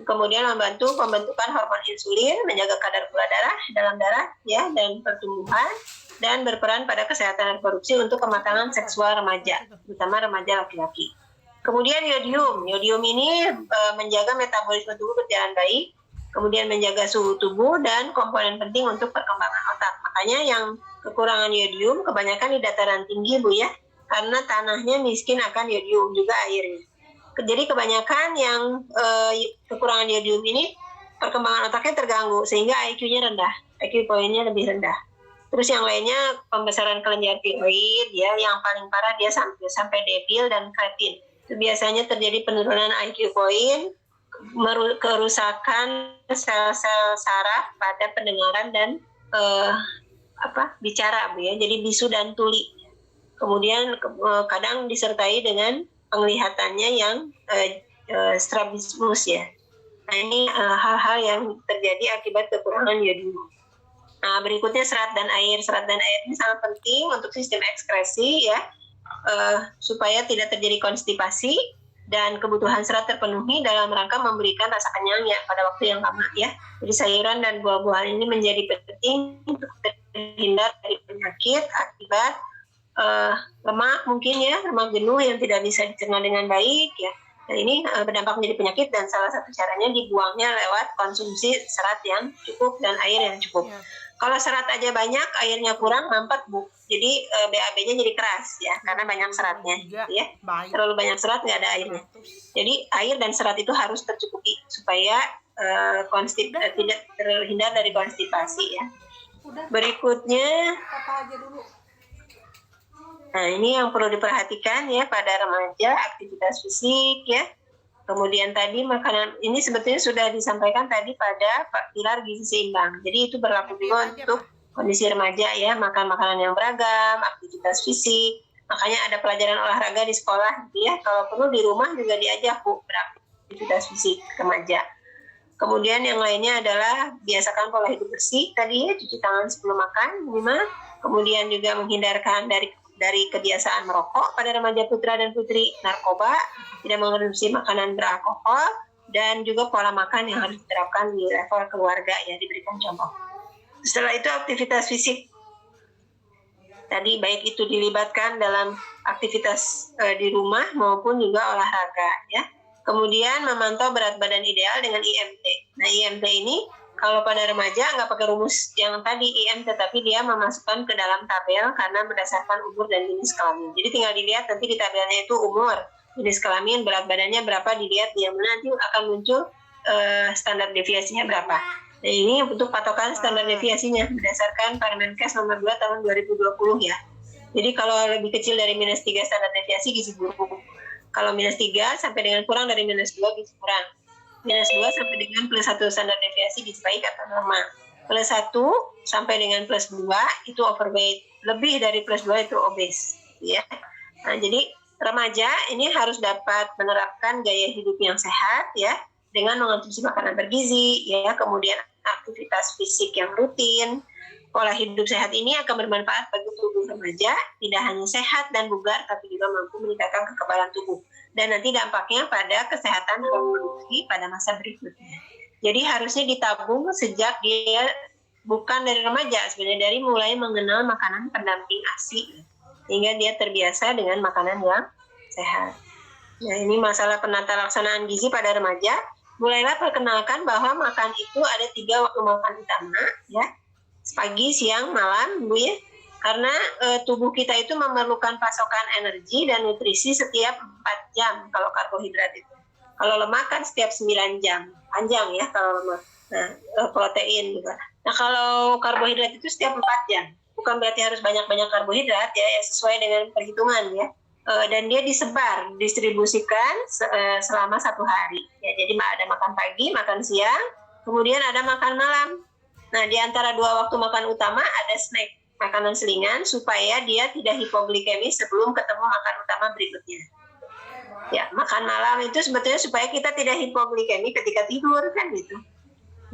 Kemudian membantu pembentukan hormon insulin, menjaga kadar gula darah dalam darah, ya, dan pertumbuhan, dan berperan pada kesehatan reproduksi untuk kematangan seksual remaja, terutama remaja laki-laki. Kemudian yodium ini menjaga metabolisme tubuh berjalan baik. Kemudian menjaga suhu tubuh dan komponen penting untuk perkembangan otak. Makanya yang kekurangan yodium kebanyakan di dataran tinggi, Bu ya, karena tanahnya miskin akan yodium, juga airnya. Jadi kebanyakan yang kekurangan yodium ini perkembangan otaknya terganggu sehingga IQ-nya rendah, IQ poinnya lebih rendah. Terus yang lainnya pembesaran kelenjar tiroid, ya, yang paling parah dia sampai debil dan kreatin. Itu biasanya terjadi penurunan IQ poin, kerusakan sel-sel saraf pada pendengaran dan bicara, Bu ya. Jadi bisu dan tuli. Kemudian kadang disertai dengan penglihatannya yang strabismus ya. Nah, ini hal-hal yang terjadi akibat kekurangan yodium. Nah, berikutnya serat dan air. Serat dan air ini sangat penting untuk sistem ekskresi ya, supaya tidak terjadi konstipasi dan kebutuhan serat terpenuhi dalam rangka memberikan rasa kenyang ya pada waktu yang lama ya. Jadi sayuran dan buah-buahan ini menjadi penting untuk terhindar dari penyakit akibat lemak mungkin ya, lemak jenuh yang tidak bisa dicerna dengan baik ya. Nah, ini berdampak menjadi penyakit dan salah satu caranya dibuangnya lewat konsumsi serat yang cukup dan air yang cukup. Ya. Kalau serat aja banyak, airnya kurang, mampet, Bu. Jadi BAB-nya jadi keras ya, karena banyak seratnya, ya. Terlalu banyak serat nggak ada airnya. Jadi air dan serat itu harus tercukupi supaya tidak terhindar dari konstipasi ya. Berikutnya, nah ini yang perlu diperhatikan ya pada remaja, aktivitas fisik ya. Kemudian tadi makanan ini sebetulnya sudah disampaikan tadi pada pilar gizi seimbang. Jadi itu berlaku juga untuk kondisi remaja ya, makan makanan yang beragam, aktivitas fisik. Makanya ada pelajaran olahraga di sekolah gitu ya. Kalau perlu di rumah juga diajak, Bu, beraktivitas fisik remaja. Kemudian yang lainnya adalah biasakan pola hidup bersih tadi ya, cuci tangan sebelum makan minimal. Kemudian juga menghindarkan dari kebiasaan merokok pada remaja putra dan putri, narkoba, tidak mengonsumsi makanan beralkohol, dan juga pola makan yang harus diterapkan di level keluarga ya, diberikan contoh. Setelah itu aktivitas fisik tadi baik itu dilibatkan dalam aktivitas di rumah maupun juga olahraga ya. Kemudian memantau berat badan ideal dengan IMT. Nah, IMT ini kalau pada remaja nggak pakai rumus yang tadi IMT, tapi dia memasukkan ke dalam tabel karena berdasarkan umur dan jenis kelamin. Jadi tinggal dilihat nanti di tabelnya itu umur, jenis kelamin, berat badannya berapa, dilihat yang mana nanti akan muncul standar deviasinya berapa. Nah, ini untuk patokan standar deviasinya berdasarkan Permenkes nomor 2 tahun 2020 ya. Jadi kalau lebih kecil dari -3 standar deviasi gizi buruk. Kalau -3 sampai dengan kurang dari -2 gizi kurang. -2 sampai dengan +1 standar deviasi gizi baik atau normal. +1 sampai dengan +2 itu overweight. Lebih dari +2 itu obes. Ya. Nah, jadi remaja ini harus dapat menerapkan gaya hidup yang sehat ya, dengan mengonsumsi makanan bergizi ya, kemudian aktivitas fisik yang rutin. Pola hidup sehat ini akan bermanfaat bagi tubuh remaja, tidak hanya sehat dan bugar, tapi juga mampu meningkatkan kekebalan tubuh. Dan nanti dampaknya pada kesehatan reproduksi pada masa berikutnya. Jadi harusnya ditabung sejak dia bukan dari remaja, sebenarnya dari mulai mengenal makanan pendamping ASI, sehingga dia terbiasa dengan makanan yang sehat. Nah, ini masalah penata laksanaan gizi pada remaja. Mulailah perkenalkan bahwa makan itu ada 3 waktu makan utama, ya, pagi, siang, malam, Bu ya. Karena tubuh kita itu memerlukan pasokan energi dan nutrisi setiap 4 jam kalau karbohidrat itu. Kalau lemak kan setiap 9 jam, panjang ya kalau lemak. Nah, protein juga. Nah, kalau karbohidrat itu setiap 4 jam. Bukan berarti harus banyak-banyak karbohidrat ya, sesuai dengan perhitungan ya. Dan dia distribusikan selama 1 hari. Ya, jadi ada makan pagi, makan siang, kemudian ada makan malam. Nah, di antara 2 waktu makan utama ada snack, makanan selingan, supaya dia tidak hipoglikemi sebelum ketemu makan utama berikutnya. Ya, makan malam itu sebetulnya supaya kita tidak hipoglikemi ketika tidur kan gitu.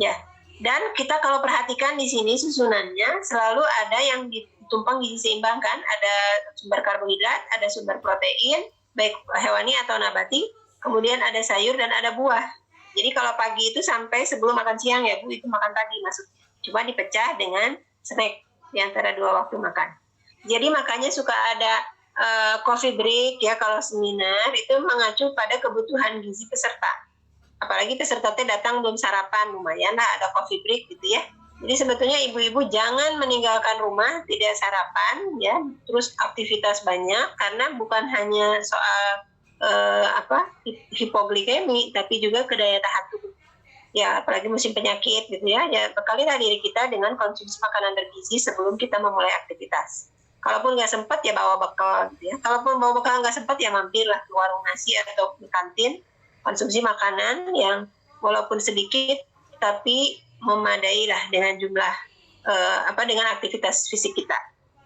Ya, dan kita kalau perhatikan di sini susunannya selalu ada yang ditumpang gizi seimbang kan, ada sumber karbohidrat, ada sumber protein, baik hewani atau nabati, kemudian ada sayur dan ada buah. Jadi kalau pagi itu sampai sebelum makan siang ya Bu, itu makan pagi maksudnya. Coba dipecah dengan snack di antara 2 waktu makan. Jadi makanya suka ada coffee break ya kalau seminar itu mengacu pada kebutuhan gizi peserta. Apalagi peserta datang belum sarapan, lumayan lah ada coffee break gitu ya. Jadi sebetulnya ibu-ibu jangan meninggalkan rumah tidak sarapan ya, terus aktivitas banyak karena bukan hanya soal hipoglikemi tapi juga ke daya tahan tubuh. Ya, apalagi musim penyakit gitu ya. Ya, bekalilah diri kita dengan konsumsi makanan bergizi sebelum kita memulai aktivitas. Kalaupun nggak sempat ya bawa bekal gitu ya. Kalaupun bawa bekal nggak sempat ya mampirlah ke warung nasi atau ke kantin, konsumsi makanan yang walaupun sedikit tapi memadai lah dengan jumlah dengan aktivitas fisik kita.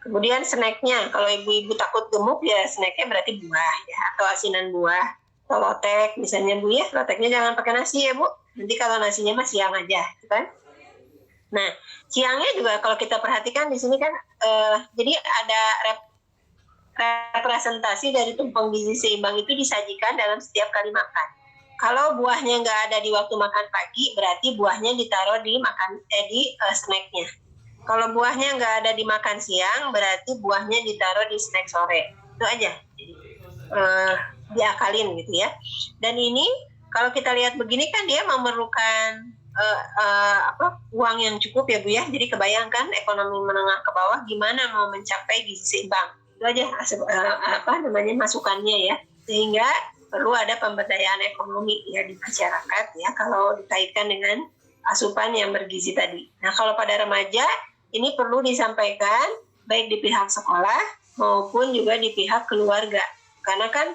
Kemudian snacknya, kalau ibu-ibu takut gemuk ya snacknya berarti buah ya, atau asinan buah atau lotek misalnya Bu ya. Loteknya jangan pakai nasi ya Bu, nanti kalau nasinya mah siang aja kan. Nah, siangnya juga kalau kita perhatikan di sini kan jadi ada representasi dari tumpeng gizi seimbang itu disajikan dalam setiap kali makan. Kalau buahnya nggak ada di waktu makan pagi, berarti buahnya ditaruh di snacknya. Kalau buahnya nggak ada di makan siang, berarti buahnya ditaruh di snack sore. Itu aja. Diakalin gitu ya. Dan ini kalau kita lihat begini kan dia memerlukan uang yang cukup ya Bu ya. Jadi kebayangkan ekonomi menengah ke bawah gimana mau mencapai gizi seimbang. Itu aja masukannya ya. Sehingga perlu ada pemberdayaan ekonomi ya di masyarakat ya kalau dikaitkan dengan asupan yang bergizi tadi. Nah, kalau pada remaja ini perlu disampaikan baik di pihak sekolah maupun juga di pihak keluarga. Karena kan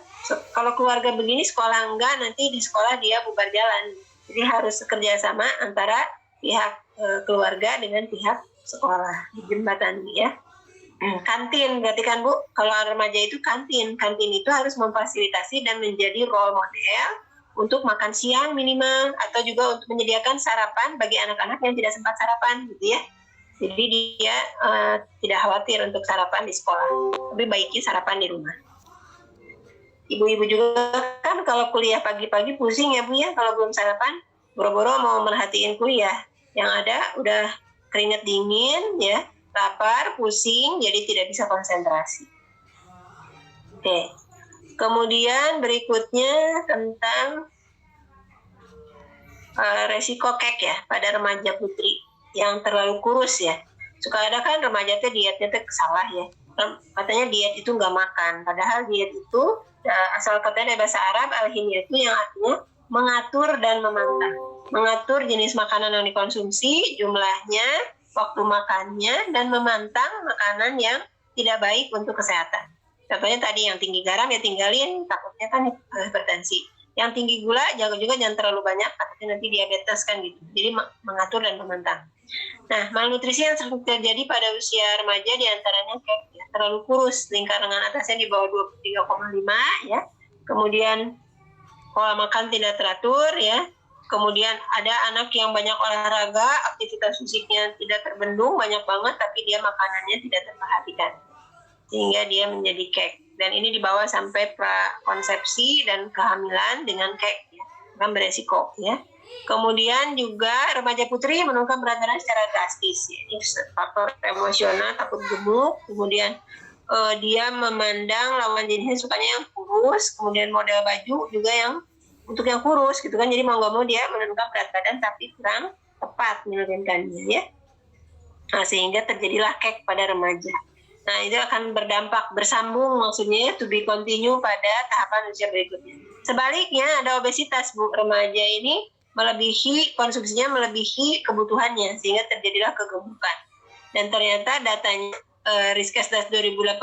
kalau keluarga begini sekolah enggak, nanti di sekolah dia bubar jalan. Jadi harus kerjasama antara pihak keluarga dengan pihak sekolah, dijembatani ya. Kantin berarti kan Bu, kalau remaja itu kantin itu harus memfasilitasi dan menjadi role model untuk makan siang minimal, atau juga untuk menyediakan sarapan bagi anak-anak yang tidak sempat sarapan gitu ya. Jadi dia tidak khawatir untuk sarapan di sekolah, lebih baiknya sarapan di rumah. Ibu-ibu juga kan kalau kuliah pagi-pagi pusing ya Bu ya, kalau belum sarapan, boro-boro mau merhatiin kuliah, yang ada udah keringat dingin ya, lapar, pusing, jadi tidak bisa konsentrasi. Oke. Kemudian berikutnya tentang resiko kek ya pada remaja putri yang terlalu kurus ya. Suka ada kan remaja tuh dietnya tuh salah ya. Katanya diet itu nggak makan, padahal diet itu asal katanya dari bahasa Arab al-himyah itu yang artinya mengatur dan memantang. Mengatur jenis makanan yang dikonsumsi, jumlahnya, waktu makannya, dan memantang makanan yang tidak baik untuk kesehatan. Contohnya tadi yang tinggi garam ya tinggalin, takutnya kan hipertensi. Yang tinggi gula jaga juga jangan terlalu banyak, takutnya nanti diabetes kan gitu. Jadi mengatur dan memantang. Nah, malnutrisi yang sering terjadi pada usia remaja diantaranya kayak ya, terlalu kurus, lingkar lengan atasnya di bawah 23,5 ya. Kemudian pola makan tidak teratur ya. Kemudian ada anak yang banyak olahraga, aktivitas fisiknya tidak terbendung, banyak banget, tapi dia makanannya tidak terperhatikan. Sehingga dia menjadi kek. Dan ini dibawa sampai prakonsepsi dan kehamilan dengan kek ya. Kan beresiko ya. Kemudian juga remaja putri menurunkan berat badan secara drastis. Ini faktor emosional, takut gemuk, kemudian dia memandang lawan jenisnya sukanya yang kurus, kemudian model baju juga yang untuk yang kurus gitu kan. Jadi mau nggak mau dia menurunkan berat badan tapi kurang tepat menurunkannya ya. Nah, sehingga terjadilah kek pada remaja. Nah, itu akan berdampak bersambung maksudnya to be continue pada tahapan usia berikutnya. Sebaliknya ada obesitas Bu, remaja ini konsumsinya melebihi kebutuhannya sehingga terjadilah kegemukan. Dan ternyata datanya Riskesdas 2018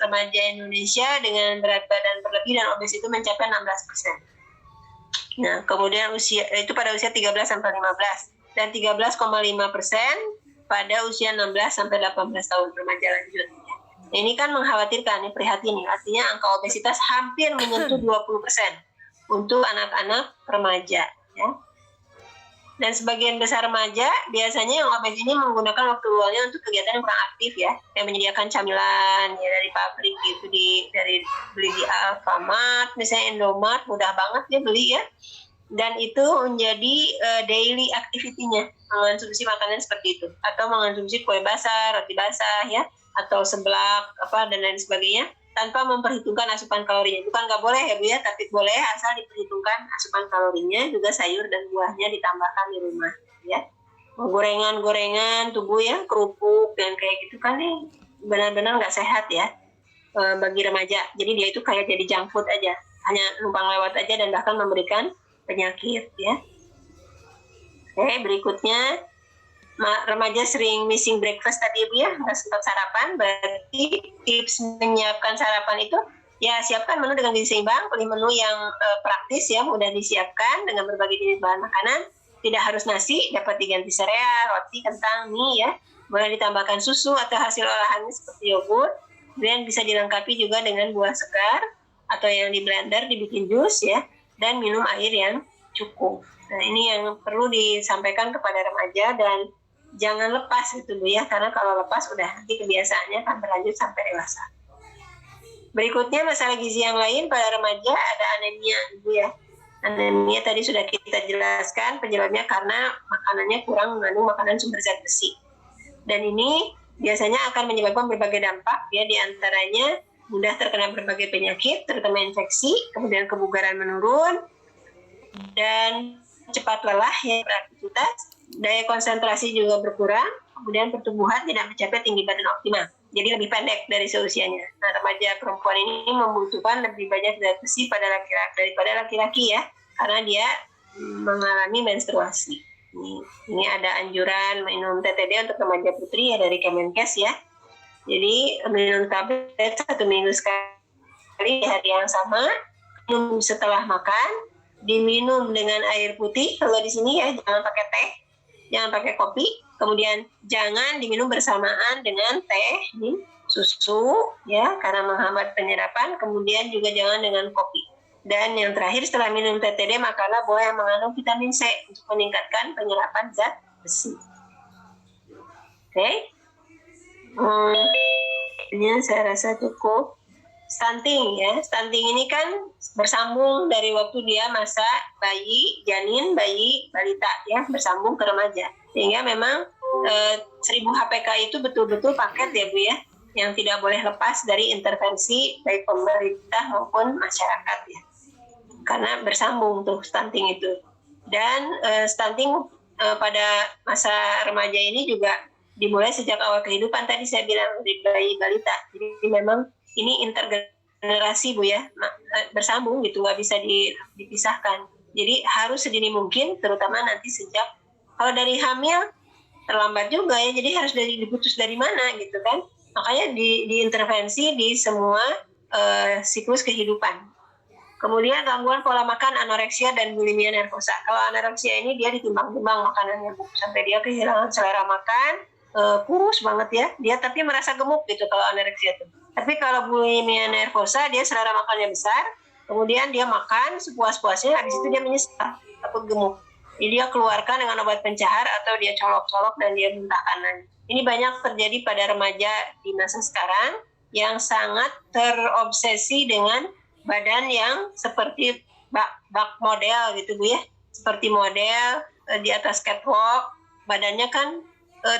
remaja Indonesia dengan berat badan berlebih dan obes itu mencapai 16%. Nah, kemudian usia itu pada usia 13 sampai 15 dan 13,5% pada usia 16 sampai 18 tahun remaja lanjut. Nah, ini kan mengkhawatirkan, prihatin ya. Artinya angka obesitas hampir menyentuh 20% untuk anak-anak remaja ya. Dan sebagian besar remaja biasanya yang obes ini menggunakan waktu luangnya untuk kegiatan yang kurang aktif ya, yang menyediakan camilan ya dari pabrik gitu, dari beli di Alfamart, misalnya Indomart, mudah banget dia beli ya. Dan itu menjadi daily activity-nya, mengonsumsi makanan seperti itu, atau mengonsumsi kue basah, roti basah ya, atau seblak dan lain sebagainya, tanpa memperhitungkan asupan kalorinya. Bukan nggak boleh ya Bu ya, tapi boleh asal diperhitungkan asupan kalorinya, juga sayur dan buahnya ditambahkan di rumah ya. Gorengan-gorengan tubuh ya, kerupuk dan kayak gitu kan nih benar-benar nggak sehat ya bagi remaja. Jadi dia itu kayak jadi junk food aja, hanya numpang lewat aja dan bahkan memberikan penyakit ya. Oke, berikutnya remaja sering missing breakfast tadi Bu ya, nggak sempat sarapan. Berarti tips menyiapkan sarapan itu ya, siapkan menu dengan gizi seimbang, pilih menu yang praktis ya, mudah disiapkan dengan berbagai jenis bahan makanan. Tidak harus nasi, dapat diganti sereal, roti, kentang, mie ya. Boleh ditambahkan susu atau hasil olahannya seperti yogurt. Kemudian bisa dilengkapi juga dengan buah segar atau yang di blender dibikin jus ya, dan minum air yang cukup. Nah, ini yang perlu disampaikan kepada remaja dan jangan lepas gitu Bu ya, karena kalau lepas udah nanti kebiasaannya akan berlanjut sampai dewasa. Berikutnya masalah gizi yang lain pada remaja ada anemia Bu ya. Anemia tadi sudah kita jelaskan penyebabnya karena makanannya kurang mengandung makanan sumber zat besi. Dan ini biasanya akan menyebabkan berbagai dampak ya, diantaranya mudah terkena berbagai penyakit terutama infeksi, kemudian kebugaran menurun dan cepat lelah ya beraktivitas, daya konsentrasi juga berkurang, kemudian pertumbuhan tidak mencapai tinggi badan optimal, jadi lebih pendek dari seusianya. Nah, remaja perempuan ini membutuhkan lebih banyak zat besi daripada laki-laki ya, karena dia mengalami menstruasi. Ini ada anjuran minum TTD untuk remaja putri ya dari Kemenkes ya. Jadi minum tablet 1 minggu sekali di hari yang sama, minum setelah makan, diminum dengan air putih kalau di sini ya, jangan pakai teh, jangan pakai kopi, kemudian jangan diminum bersamaan dengan teh, susu ya karena menghambat penyerapan, kemudian juga jangan dengan kopi. Dan yang terakhir setelah minum TTD makalah buah yang mengandung vitamin C untuk meningkatkan penyerapan zat besi. Oke. Ini saya rasa cukup. Stunting ya, stunting ini kan bersambung dari waktu dia masa bayi, janin, bayi, balita ya, bersambung ke remaja. Sehingga memang 1000 HPK itu betul-betul paket ya Bu ya, yang tidak boleh lepas dari intervensi baik pemerintah maupun masyarakat ya. Karena bersambung tuh stunting itu. Dan stunting pada masa remaja ini juga dimulai sejak awal kehidupan, tadi saya bilang dari bayi balita. Jadi memang ini intergenerasi Bu ya, bersambung gitu, nggak bisa dipisahkan. Jadi harus sedini mungkin, terutama nanti sejak, kalau dari hamil terlambat juga ya, jadi harus diputus dari mana gitu kan. Makanya diintervensi di semua siklus kehidupan. Kemudian gangguan pola makan, anoreksia dan bulimia nervosa. Kalau anoreksia ini dia ditimbang-timbang makanannya Bu, sampai dia kehilangan selera makan, kurus banget ya, dia tapi merasa gemuk gitu kalau anoreksia itu. Tapi kalau bulimia nervosa dia selera makannya besar, kemudian dia makan sepuas-puasnya, habis itu dia menyesal, takut gemuk. Jadi dia keluarkan dengan obat pencahar atau dia colok-colok dan dia muntah kanan. Ini banyak terjadi pada remaja di masa sekarang yang sangat terobsesi dengan badan yang seperti bak model gitu Bu ya, seperti model di atas catwalk, badannya kan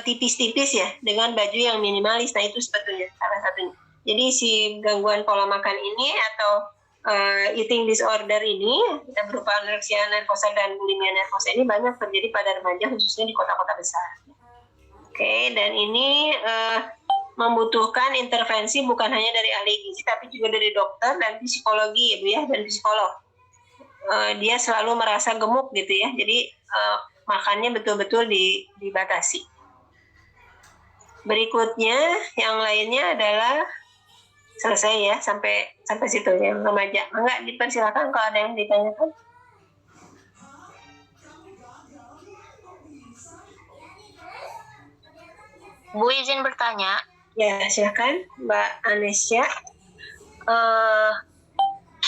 tipis-tipis ya, dengan baju yang minimalis. Nah itu sebetulnya salah satunya. Jadi si gangguan pola makan ini atau eating disorder ini berupa anoreksia nervosa dan bulimia nervosa ini banyak terjadi pada remaja, khususnya di kota-kota besar. Oke, dan ini membutuhkan intervensi bukan hanya dari ahli gizi tapi juga dari dokter dan psikologi ya Bu ya, dan psikolog. Dia selalu merasa gemuk gitu ya, jadi makannya betul-betul dibatasi. Berikutnya yang lainnya adalah selesai ya, sampai situ ya remaja. Enggak, dipersilakan kalau ada yang ditanyakan.
Bu, izin bertanya.
Ya, silakan Mbak Anesya.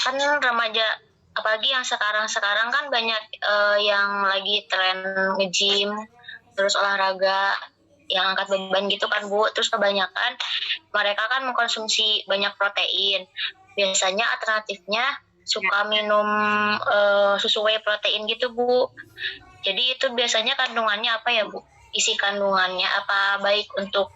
Kan remaja, apalagi yang sekarang kan banyak yang lagi tren nge-gym, terus olahraga, yang angkat beban gitu kan Bu. Terus kebanyakan mereka kan mengkonsumsi banyak protein. Biasanya alternatifnya suka minum susu whey protein gitu Bu. Jadi itu biasanya kandungannya apa ya Bu? Isi kandungannya apa baik untuk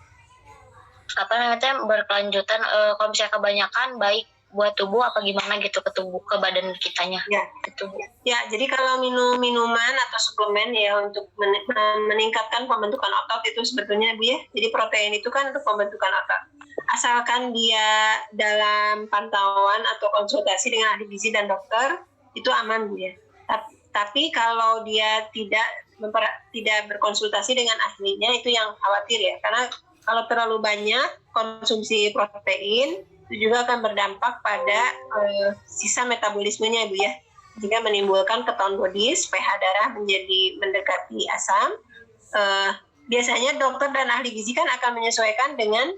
berkelanjutan, kalau misalnya kebanyakan baik buat tubuh apa gimana gitu ke tubuh, ke badan kitanya gitu.
Ya, jadi kalau minum minuman atau suplemen ya untuk meningkatkan pembentukan otot itu sebetulnya Bu ya. Jadi protein itu kan untuk pembentukan otot. Asalkan dia dalam pantauan atau konsultasi dengan ahli gizi dan dokter, itu aman Bu ya. Tapi kalau dia tidak berkonsultasi dengan ahlinya, itu yang khawatir ya. Karena kalau terlalu banyak konsumsi protein, itu juga akan berdampak pada sisa metabolismenya Bu ya, sehingga menimbulkan keton bodies, pH darah menjadi mendekati asam. Biasanya dokter dan ahli gizi kan akan menyesuaikan dengan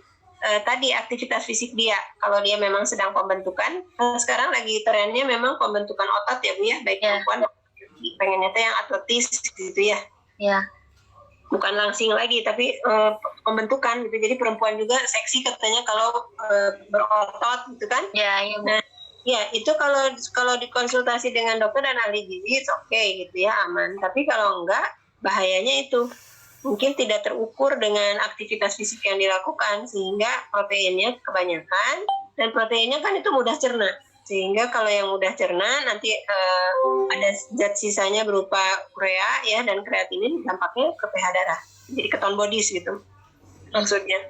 tadi aktivitas fisik dia. Kalau dia memang sedang pembentukan, sekarang lagi trennya memang pembentukan otot ya Bu ya, baik perempuan pengennya yang atletis gitu ya.
Ya.
Bukan langsing lagi tapi pembentukan gitu. Jadi perempuan juga seksi katanya kalau berotot gitu kan.
Ya, iya.
Nah, ya itu kalau dikonsultasi dengan dokter dan ahli gizi it's okay gitu ya, aman. Tapi kalau enggak, bahayanya itu mungkin tidak terukur dengan aktivitas fisik yang dilakukan sehingga proteinnya kebanyakan, dan proteinnya kan itu mudah cerna. Sehingga kalau yang mudah cerna nanti ada zat sisanya berupa urea ya, dan kreatinin dampaknya ke pH darah. Jadi keton bodies gitu maksudnya.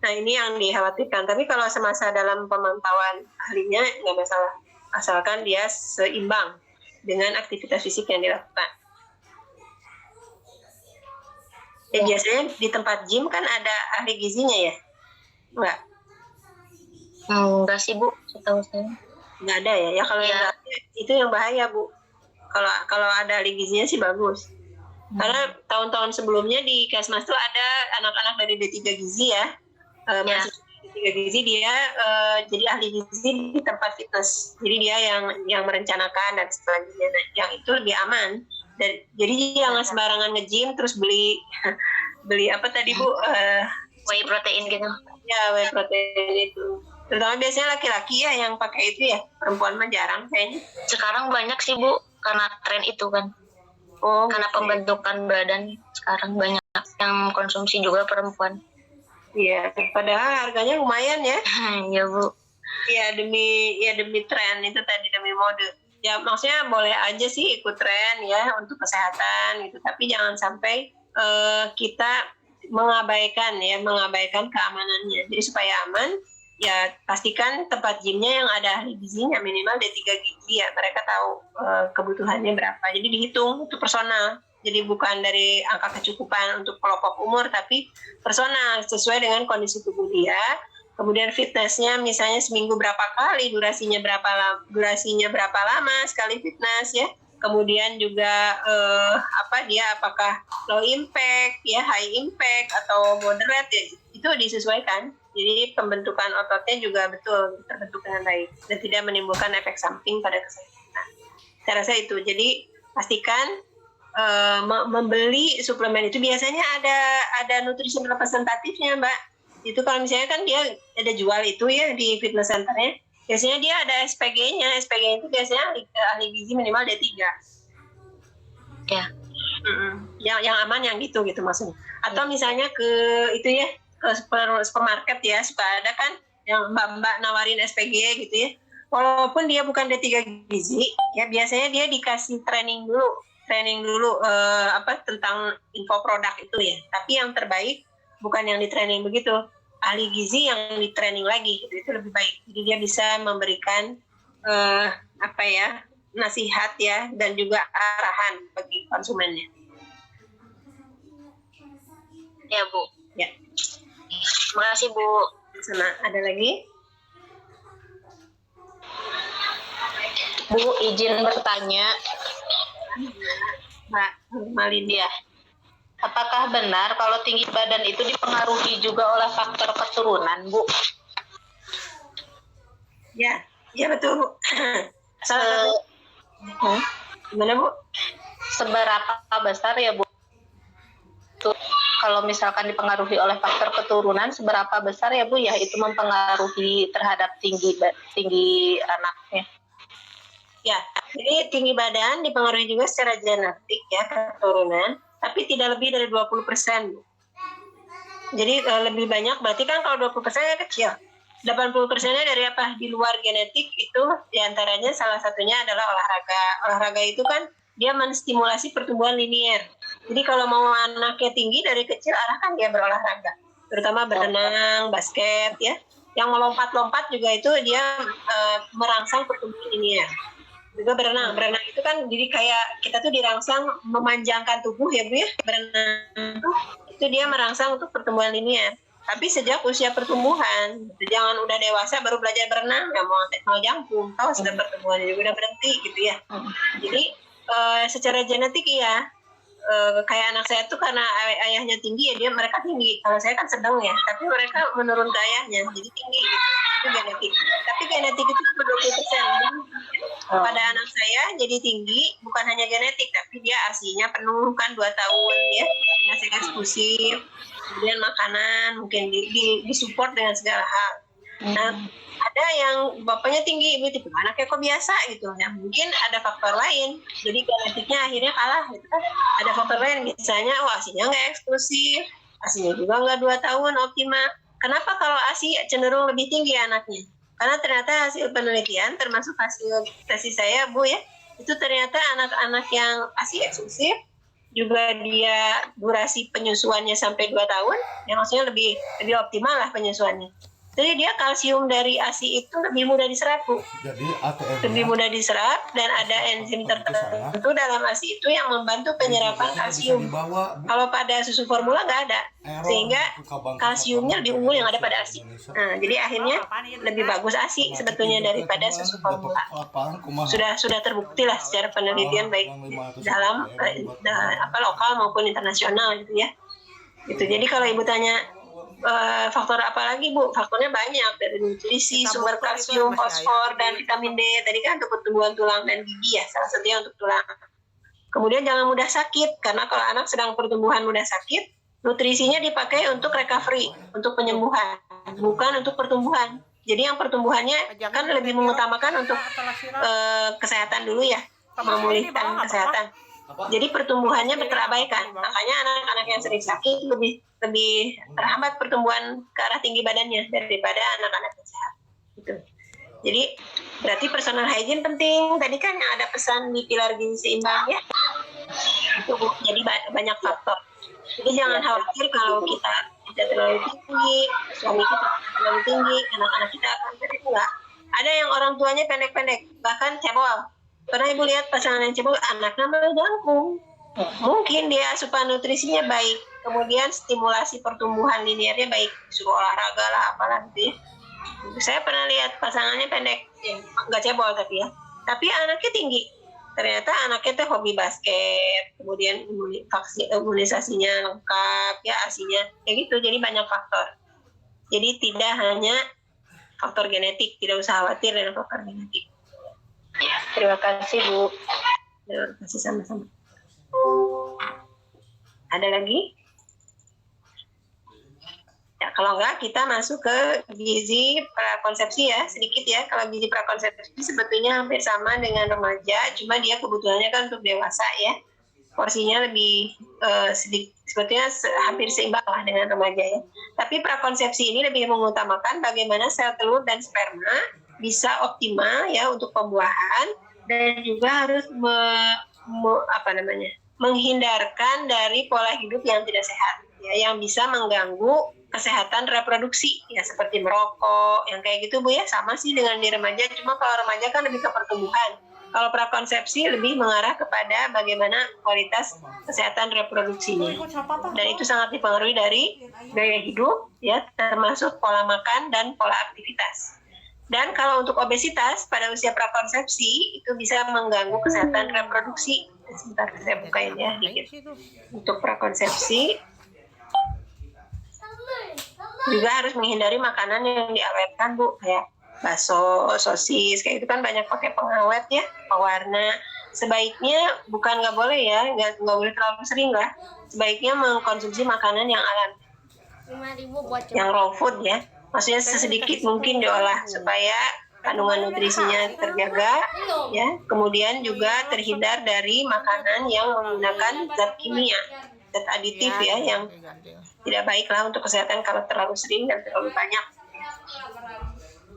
Nah ini yang dikhawatirkan. Tapi kalau semasa dalam pemantauan ahlinya nggak masalah, asalkan dia seimbang dengan aktivitas fisik yang dilakukan. Biasanya di tempat gym kan ada ahli gizinya ya? Enggak?
Enggak sih Bu, setahu saya.
Nggak ada ya? Ya kalau nggak ada, itu yang bahaya Bu. Kalau ada ahli gizinya sih bagus. Karena tahun-tahun sebelumnya di Kesmas tuh ada anak-anak dari D3 Gizi ya. Mahasiswa D3 Gizi dia jadi ahli gizi di tempat fitness. Jadi dia yang merencanakan dan selanjutnya. Nah, yang itu lebih aman. Dan jadi jangan sembarangan nge-gym terus beli apa tadi Bu?
Whey protein gitu.
Ya, whey protein itu. Terutama biasanya laki-laki ya yang pakai itu ya, perempuan mah jarang kayaknya.
Sekarang banyak sih Bu, karena tren itu kan. Karena pembentukan badan sekarang banyak yang konsumsi juga perempuan.
Iya, padahal harganya lumayan ya.
Iya Bu.
Ya demi tren itu tadi, demi mode. Ya maksudnya boleh aja sih ikut tren ya untuk kesehatan gitu, tapi jangan sampai kita mengabaikan keamanannya. Jadi supaya aman, ya pastikan tempat gymnya yang ada ahli gizinya minimal D3 gizi ya, mereka tahu kebutuhannya berapa. Jadi dihitung itu personal. Jadi bukan dari angka kecukupan untuk kelompok umur, tapi personal sesuai dengan kondisi tubuh dia. Kemudian fitnessnya misalnya seminggu berapa kali, durasinya berapa lama sekali fitness ya. Kemudian juga dia apakah low impact ya, high impact atau moderate ya, itu disesuaikan. Jadi pembentukan ototnya juga betul terbentuk dengan baik dan tidak menimbulkan efek samping pada kesehatan. Saya rasa itu. Jadi pastikan membeli suplemen itu biasanya ada nutrition representatifnya Mbak. Itu kalau misalnya kan dia ada jual itu ya di fitness centernya, biasanya dia ada SPG-nya. SPG itu biasanya ahli gizi minimal D3.
Ya.
Yang aman yang gitu maksudnya. Atau misalnya ke itu ya, ke supermarket ya, suka ada kan yang mbak-mbak nawarin SPG gitu ya. Walaupun dia bukan D3 gizi, ya biasanya dia dikasih training dulu tentang info produk itu ya. Tapi yang terbaik bukan yang di training begitu, ahli gizi yang di training lagi gitu, itu lebih baik. Jadi dia bisa memberikan nasihat ya, dan juga arahan bagi konsumennya.
Ya, Bu.
Ya.
Terima kasih, Bu.
Sama, ada lagi?
Bu, izin bertanya.
Mbak Malindia.
Apakah benar kalau tinggi badan itu dipengaruhi juga oleh faktor keturunan, Bu?
Ya betul, Bu. Gimana, Bu?
Seberapa besar ya, Bu? Tuh, kalau misalkan dipengaruhi oleh faktor keturunan, seberapa besar ya, Bu, ya itu mempengaruhi terhadap tinggi anaknya?
Ya, jadi tinggi badan dipengaruhi juga secara genetik ya, keturunan, tapi tidak lebih dari 20%. Jadi lebih banyak, berarti kan kalau 20%-nya kecil. 80%-nya dari apa? Di luar genetik itu diantaranya salah satunya adalah olahraga. Olahraga itu kan dia menstimulasi pertumbuhan linier. Jadi kalau mau anaknya tinggi dari kecil, arahkan dia berolahraga. Terutama berenang, basket ya. Yang melompat-lompat juga itu dia merangsang pertumbuhan linier. Juga berenang itu kan jadi kayak kita tuh dirangsang memanjangkan tubuh ya, Bu ya. Berenang itu dia merangsang untuk pertumbuhan linier. Tapi sejak usia pertumbuhan, jangan udah dewasa baru belajar berenang, nggak mau jangkung, tahu sudah pertumbuhan juga udah berhenti gitu ya. Jadi secara genetik ya, kayak anak saya tuh karena ayahnya tinggi ya mereka tinggi. Kalau saya kan sedang ya, tapi mereka menurun ke ayahnya jadi tinggi gitu. Itu genetik. Tapi genetik itu cuma 20%. Pada anak saya jadi tinggi bukan hanya genetik, tapi dia asinya penuh kan 2 tahun ya, masih eksklusif. Kemudian makanan mungkin disupport dengan segala hal. Nah, ada yang bapaknya tinggi, ibu tipe anaknya kok biasa gitu ya. Mungkin ada faktor lain. Jadi genetiknya akhirnya kalah gitu kan. Ada faktor lain misalnya asinya nggak eksklusif, asinya juga nggak 2 tahun optimal. Kenapa kalau asi cenderung lebih tinggi anaknya? Karena ternyata hasil penelitian termasuk hasil tesis saya, Bu ya, itu ternyata anak-anak yang asi eksklusif juga dia durasi penyusuannya sampai 2 tahun, yang maksudnya lebih optimal lah penyusuannya. Jadi dia kalsium dari ASI itu lebih mudah diserap, Bu.
Jadi ATM
lebih mudah diserap dan ada enzim tertentu dalam ASI itu yang membantu penyerapan kalsium. Kalau pada susu formula nggak ada, sehingga kalsiumnya lebih unggul yang ada pada ASI. Nah, jadi akhirnya lebih bagus ASI sebetulnya daripada susu formula. Sudah terbukti lah secara penelitian baik dalam lokal maupun internasional gitu ya. Gitu. Jadi kalau Ibu tanya faktor apa lagi, Bu? Faktornya banyak, dari nutrisi, sumber kalsium, fosfor, dan vitamin D. Tadi kan untuk pertumbuhan tulang dan gigi ya, salah satunya untuk tulang. Kemudian jangan mudah sakit, karena kalau anak sedang pertumbuhan mudah sakit, nutrisinya dipakai untuk recovery, untuk penyembuhan, bukan untuk pertumbuhan. Jadi yang pertumbuhannya kan lebih mengutamakan untuk kesehatan dulu ya, memulihkan kesehatan. Jadi pertumbuhannya terabaikan. Makanya anak-anak yang sering sakit lebih terhambat pertumbuhan ke arah tinggi badannya daripada anak-anak yang sehat. Gitu. Jadi berarti personal hygiene penting. Tadi kan yang ada pesan di pilar gizi seimbang ya. Itu jadi banyak faktor. Jadi jangan khawatir kalau kita tidak terlalu tinggi, suami kita terlalu tinggi, anak-anak kita akan enggak. Ada yang orang tuanya pendek-pendek, bahkan cebol. Pernah Ibu lihat pasangan yang cebol, anaknya malah jangkung. Mungkin dia asupan nutrisinya baik, kemudian stimulasi pertumbuhan linearnya baik, suruh olahraga lah apalah gitu ya. Saya pernah lihat pasangannya pendek, nggak cebol tapi ya, tapi anaknya tinggi. Ternyata anaknya tuh hobi basket, kemudian imunisasinya lengkap, ya asinya kayak gitu. Jadi banyak faktor. Jadi tidak hanya faktor genetik, tidak usah khawatir dengan faktor genetik.
Ya, terima kasih, Bu.
Terima kasih sama-sama. Ada lagi? Ya, kalau enggak kita masuk ke gizi prakonsepsi ya, sedikit ya. Kalau gizi prakonsepsi sebetulnya hampir sama dengan remaja, cuma dia kebutuhannya kan untuk dewasa ya. porsinya lebih sedikit, sebetulnya hampir seimbang lah dengan remaja ya. Tapi prakonsepsi ini lebih mengutamakan bagaimana sel telur dan sperma bisa optimal ya untuk pembuahan, dan juga harus menghindarkan dari pola hidup yang tidak sehat ya, yang bisa mengganggu kesehatan reproduksi ya, seperti merokok yang kayak gitu Bu ya. Sama sih dengan di remaja, cuma kalau remaja kan lebih ke pertumbuhan. Kalau prakonsepsi lebih mengarah kepada bagaimana kualitas kesehatan reproduksinya. Dan itu sangat dipengaruhi dari gaya hidup ya, termasuk pola makan dan pola aktivitas. Dan kalau untuk obesitas pada usia prakonsepsi itu bisa mengganggu kesehatan reproduksi. Sebentar saya bukain ya dikit. Untuk prakonsepsi juga harus menghindari makanan yang diawetkan Bu, kayak bakso, sosis, kayak itu kan banyak pakai pengawet ya, pewarna. Sebaiknya bukan nggak boleh ya, nggak boleh terlalu sering lah. Sebaiknya mengkonsumsi makanan yang alami, yang raw food ya. Maksudnya sesedikit mungkin diolah supaya kandungan nutrisinya terjaga ya. Kemudian juga terhindar dari makanan yang menggunakan zat kimia, zat aditif ya, yang tidak baik lah untuk kesehatan kalau terlalu sering dan terlalu banyak.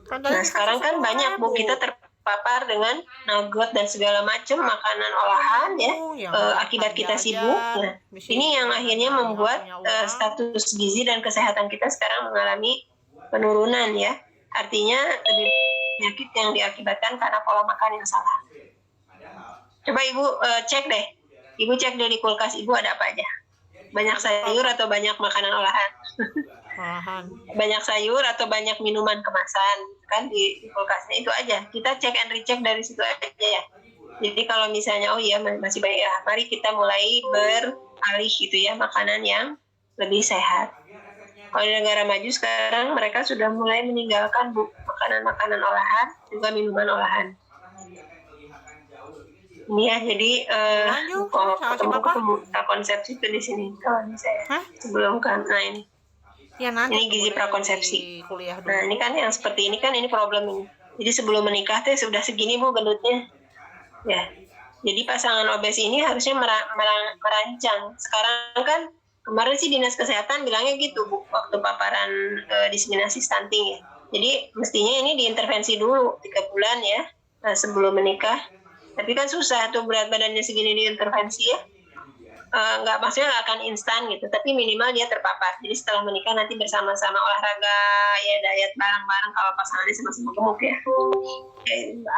Nah sekarang kan banyak Bu, kita terpapar dengan nugget dan segala macam makanan olahan ya, akibat kita sibuk. Nah ini yang akhirnya membuat status gizi dan kesehatan kita sekarang mengalami penurunan ya. Artinya lebih penyakit yang diakibatkan karena pola makan yang salah. Coba Ibu cek deh, Ibu cek deh di kulkas Ibu ada apa aja. Banyak sayur atau banyak makanan olahan? Banyak sayur atau banyak minuman kemasan kan di kulkasnya, itu aja. Kita cek and recheck dari situ aja ya. Jadi kalau misalnya oh iya masih banyak ya, mari kita mulai beralih gitu ya, makanan yang lebih sehat. Kalau di negara maju sekarang mereka sudah mulai meninggalkan Bu, makanan-makanan olahan juga minuman olahan. Ini ya, jadi ketemu prakonsepsi itu di sini kalau saya sebelum kan. Nah ini.
Ya,
ini gizi prakonsepsi. Nah ini kan yang seperti ini kan, ini problem ini. Jadi sebelum menikah tuh sudah segini Bu gendutnya ya. Jadi pasangan obes ini harusnya merancang. Sekarang kan kemarin sih Dinas Kesehatan bilangnya gitu Bu, waktu paparan diseminasi stunting ya. Jadi mestinya ini diintervensi dulu 3 bulan ya sebelum menikah. Tapi kan susah tuh, berat badannya segini diintervensi ya. Maksudnya nggak akan instan gitu, tapi minimal dia terpapar. Jadi setelah menikah nanti bersama-sama olahraga ya, diet bareng-bareng kalau pasangannya sama-sama gemuk ya.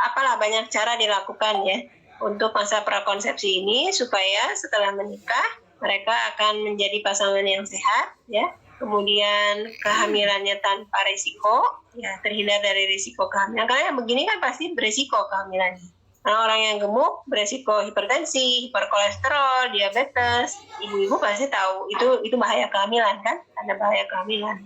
Apalah banyak cara dilakukan ya untuk masa prakonsepsi ini supaya setelah menikah mereka akan menjadi pasangan yang sehat ya. Kemudian kehamilannya tanpa risiko ya, terhindar dari risiko kehamilan. Karena yang begini kan pasti berisiko kehamilannya. Nah, orang yang gemuk beresiko hipertensi, hiperkolesterol, diabetes. Ibu-ibu pasti tahu itu bahaya kehamilan kan? Ada bahaya kehamilan.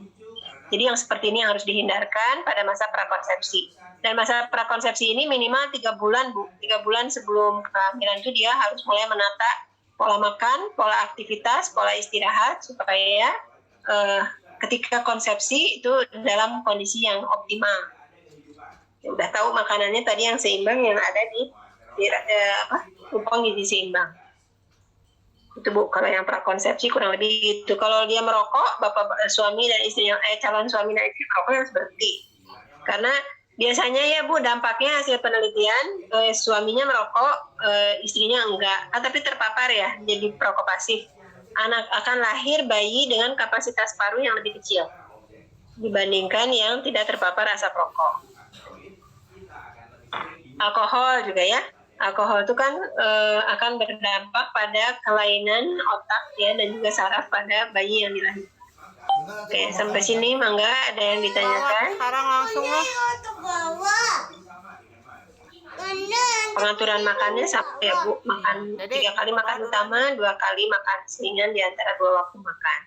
Jadi yang seperti ini yang harus dihindarkan pada masa prakonsepsi. Dan masa prakonsepsi ini minimal 3 bulan Bu. 3 bulan sebelum kehamilan itu dia harus mulai menata pola makan, pola aktivitas, pola istirahat supaya ketika konsepsi itu dalam kondisi yang optimal. Udah tahu makanannya tadi yang seimbang, yang ada di kupon gizi seimbang. Itu Bu, kalau yang prakonsepsi kurang lebih gitu. Kalau dia merokok, suami dan istrinya, calon suami dan istri merokok harus berhenti. Karena biasanya ya Bu, dampaknya hasil penelitian, suaminya merokok, istrinya enggak, tapi terpapar ya, jadi perokok pasif. Anak akan lahir bayi dengan kapasitas paru yang lebih kecil dibandingkan yang tidak terpapar asap rokok. Alkohol juga ya. Alkohol itu kan akan berdampak pada kelainan otak ya, dan juga saraf pada bayi yang dilahirkan. Oke, sampai sini mangga ada yang ditanyakan?
Sekarang langsung lah.
Pengaturan makannya sama ya Bu, makan 3 kali makan utama, 2 kali makan ringan di antara 2 waktu makan.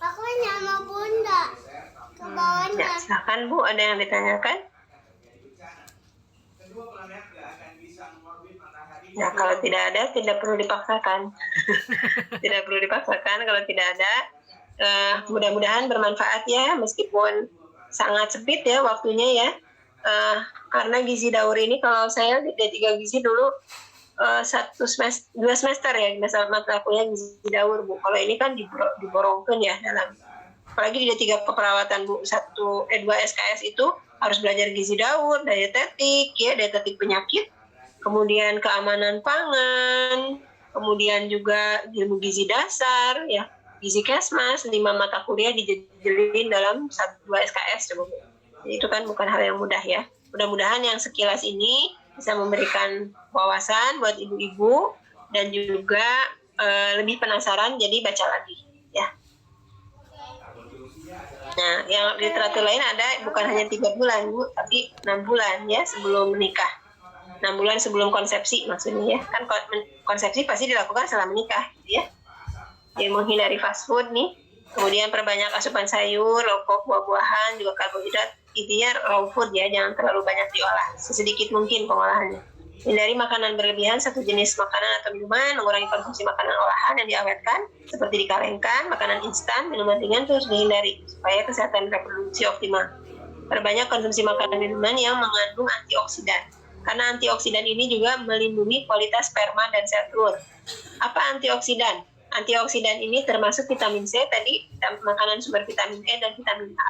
Aku sama Bunda ke bawahnya.
Ya, silakan Bu, ada yang ditanyakan? Ya, kalau tidak ada, tidak perlu dipaksakan. Tidak perlu dipaksakan kalau tidak ada. Mudah-mudahan bermanfaat ya, meskipun sangat sempit ya waktunya ya. Karena gizi daur ini kalau saya D3 gizi dulu dua semester ya mata kuliah gizi daur Bu. Kalau ini kan diborongkan ya dalam, apalagi di D3 keperawatan Bu, 2 SKS itu harus belajar gizi daur, dietetik ya, dietetik penyakit, kemudian keamanan pangan, kemudian juga ilmu gizi dasar ya, gizi kesmas, 5 mata kuliah dijelin dalam 2 SKS coba Bu. Jadi itu kan bukan hal yang mudah ya. Mudah-mudahan yang sekilas ini bisa memberikan wawasan buat ibu-ibu dan juga lebih penasaran, jadi baca lagi ya. Nah, yang literatur lain ada bukan hanya 3 bulan Bu, tapi 6 bulan ya sebelum menikah. 6 bulan sebelum konsepsi maksudnya ya. Kan konsepsi pasti dilakukan setelah menikah gitu ya. Jadi menghindari fast food nih. Kemudian perbanyak asupan sayur, logok, buah-buahan, juga karbohidrat. Intinya raw food ya, jangan terlalu banyak diolah. Sesedikit mungkin pengolahannya. Hindari makanan berlebihan, satu jenis makanan atau minuman, mengurangi konsumsi makanan olahan yang diawetkan, seperti dikalengkan, makanan instan, minuman ringan terus dihindari, supaya kesehatan reproduksi optimal. Perbanyak konsumsi makanan minuman yang mengandung antioksidan, karena antioksidan ini juga melindungi kualitas sperma dan sel telur. Apa antioksidan? Antioksidan ini termasuk vitamin C tadi, makanan sumber vitamin E dan vitamin A.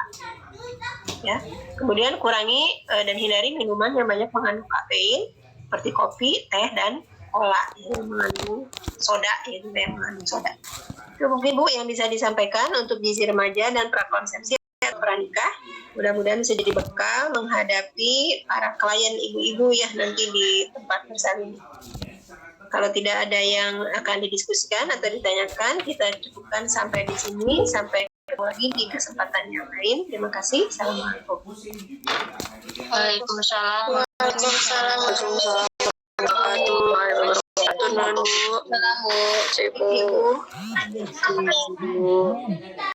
Ya. Kemudian kurangi dan hindari minuman yang banyak mengandung kafein, seperti kopi, teh, dan cola yang mengandung soda, yang mengandung soda. Itu mungkin Bu yang bisa disampaikan untuk gizi remaja dan prakonsepsi atau pranikah. Mudah-mudahan bisa jadi bekal menghadapi para klien ibu-ibu ya nanti di tempat bersalin. Kalau tidak ada yang akan didiskusikan atau ditanyakan, kita cukupkan sampai di sini. Sampai ketemu lagi di kesempatan yang lain. Terima kasih. Assalamualaikum.
Waalaikumsalam.
Waalaikumsalam. Waalaikumsalam.
Selamat.
Ibu.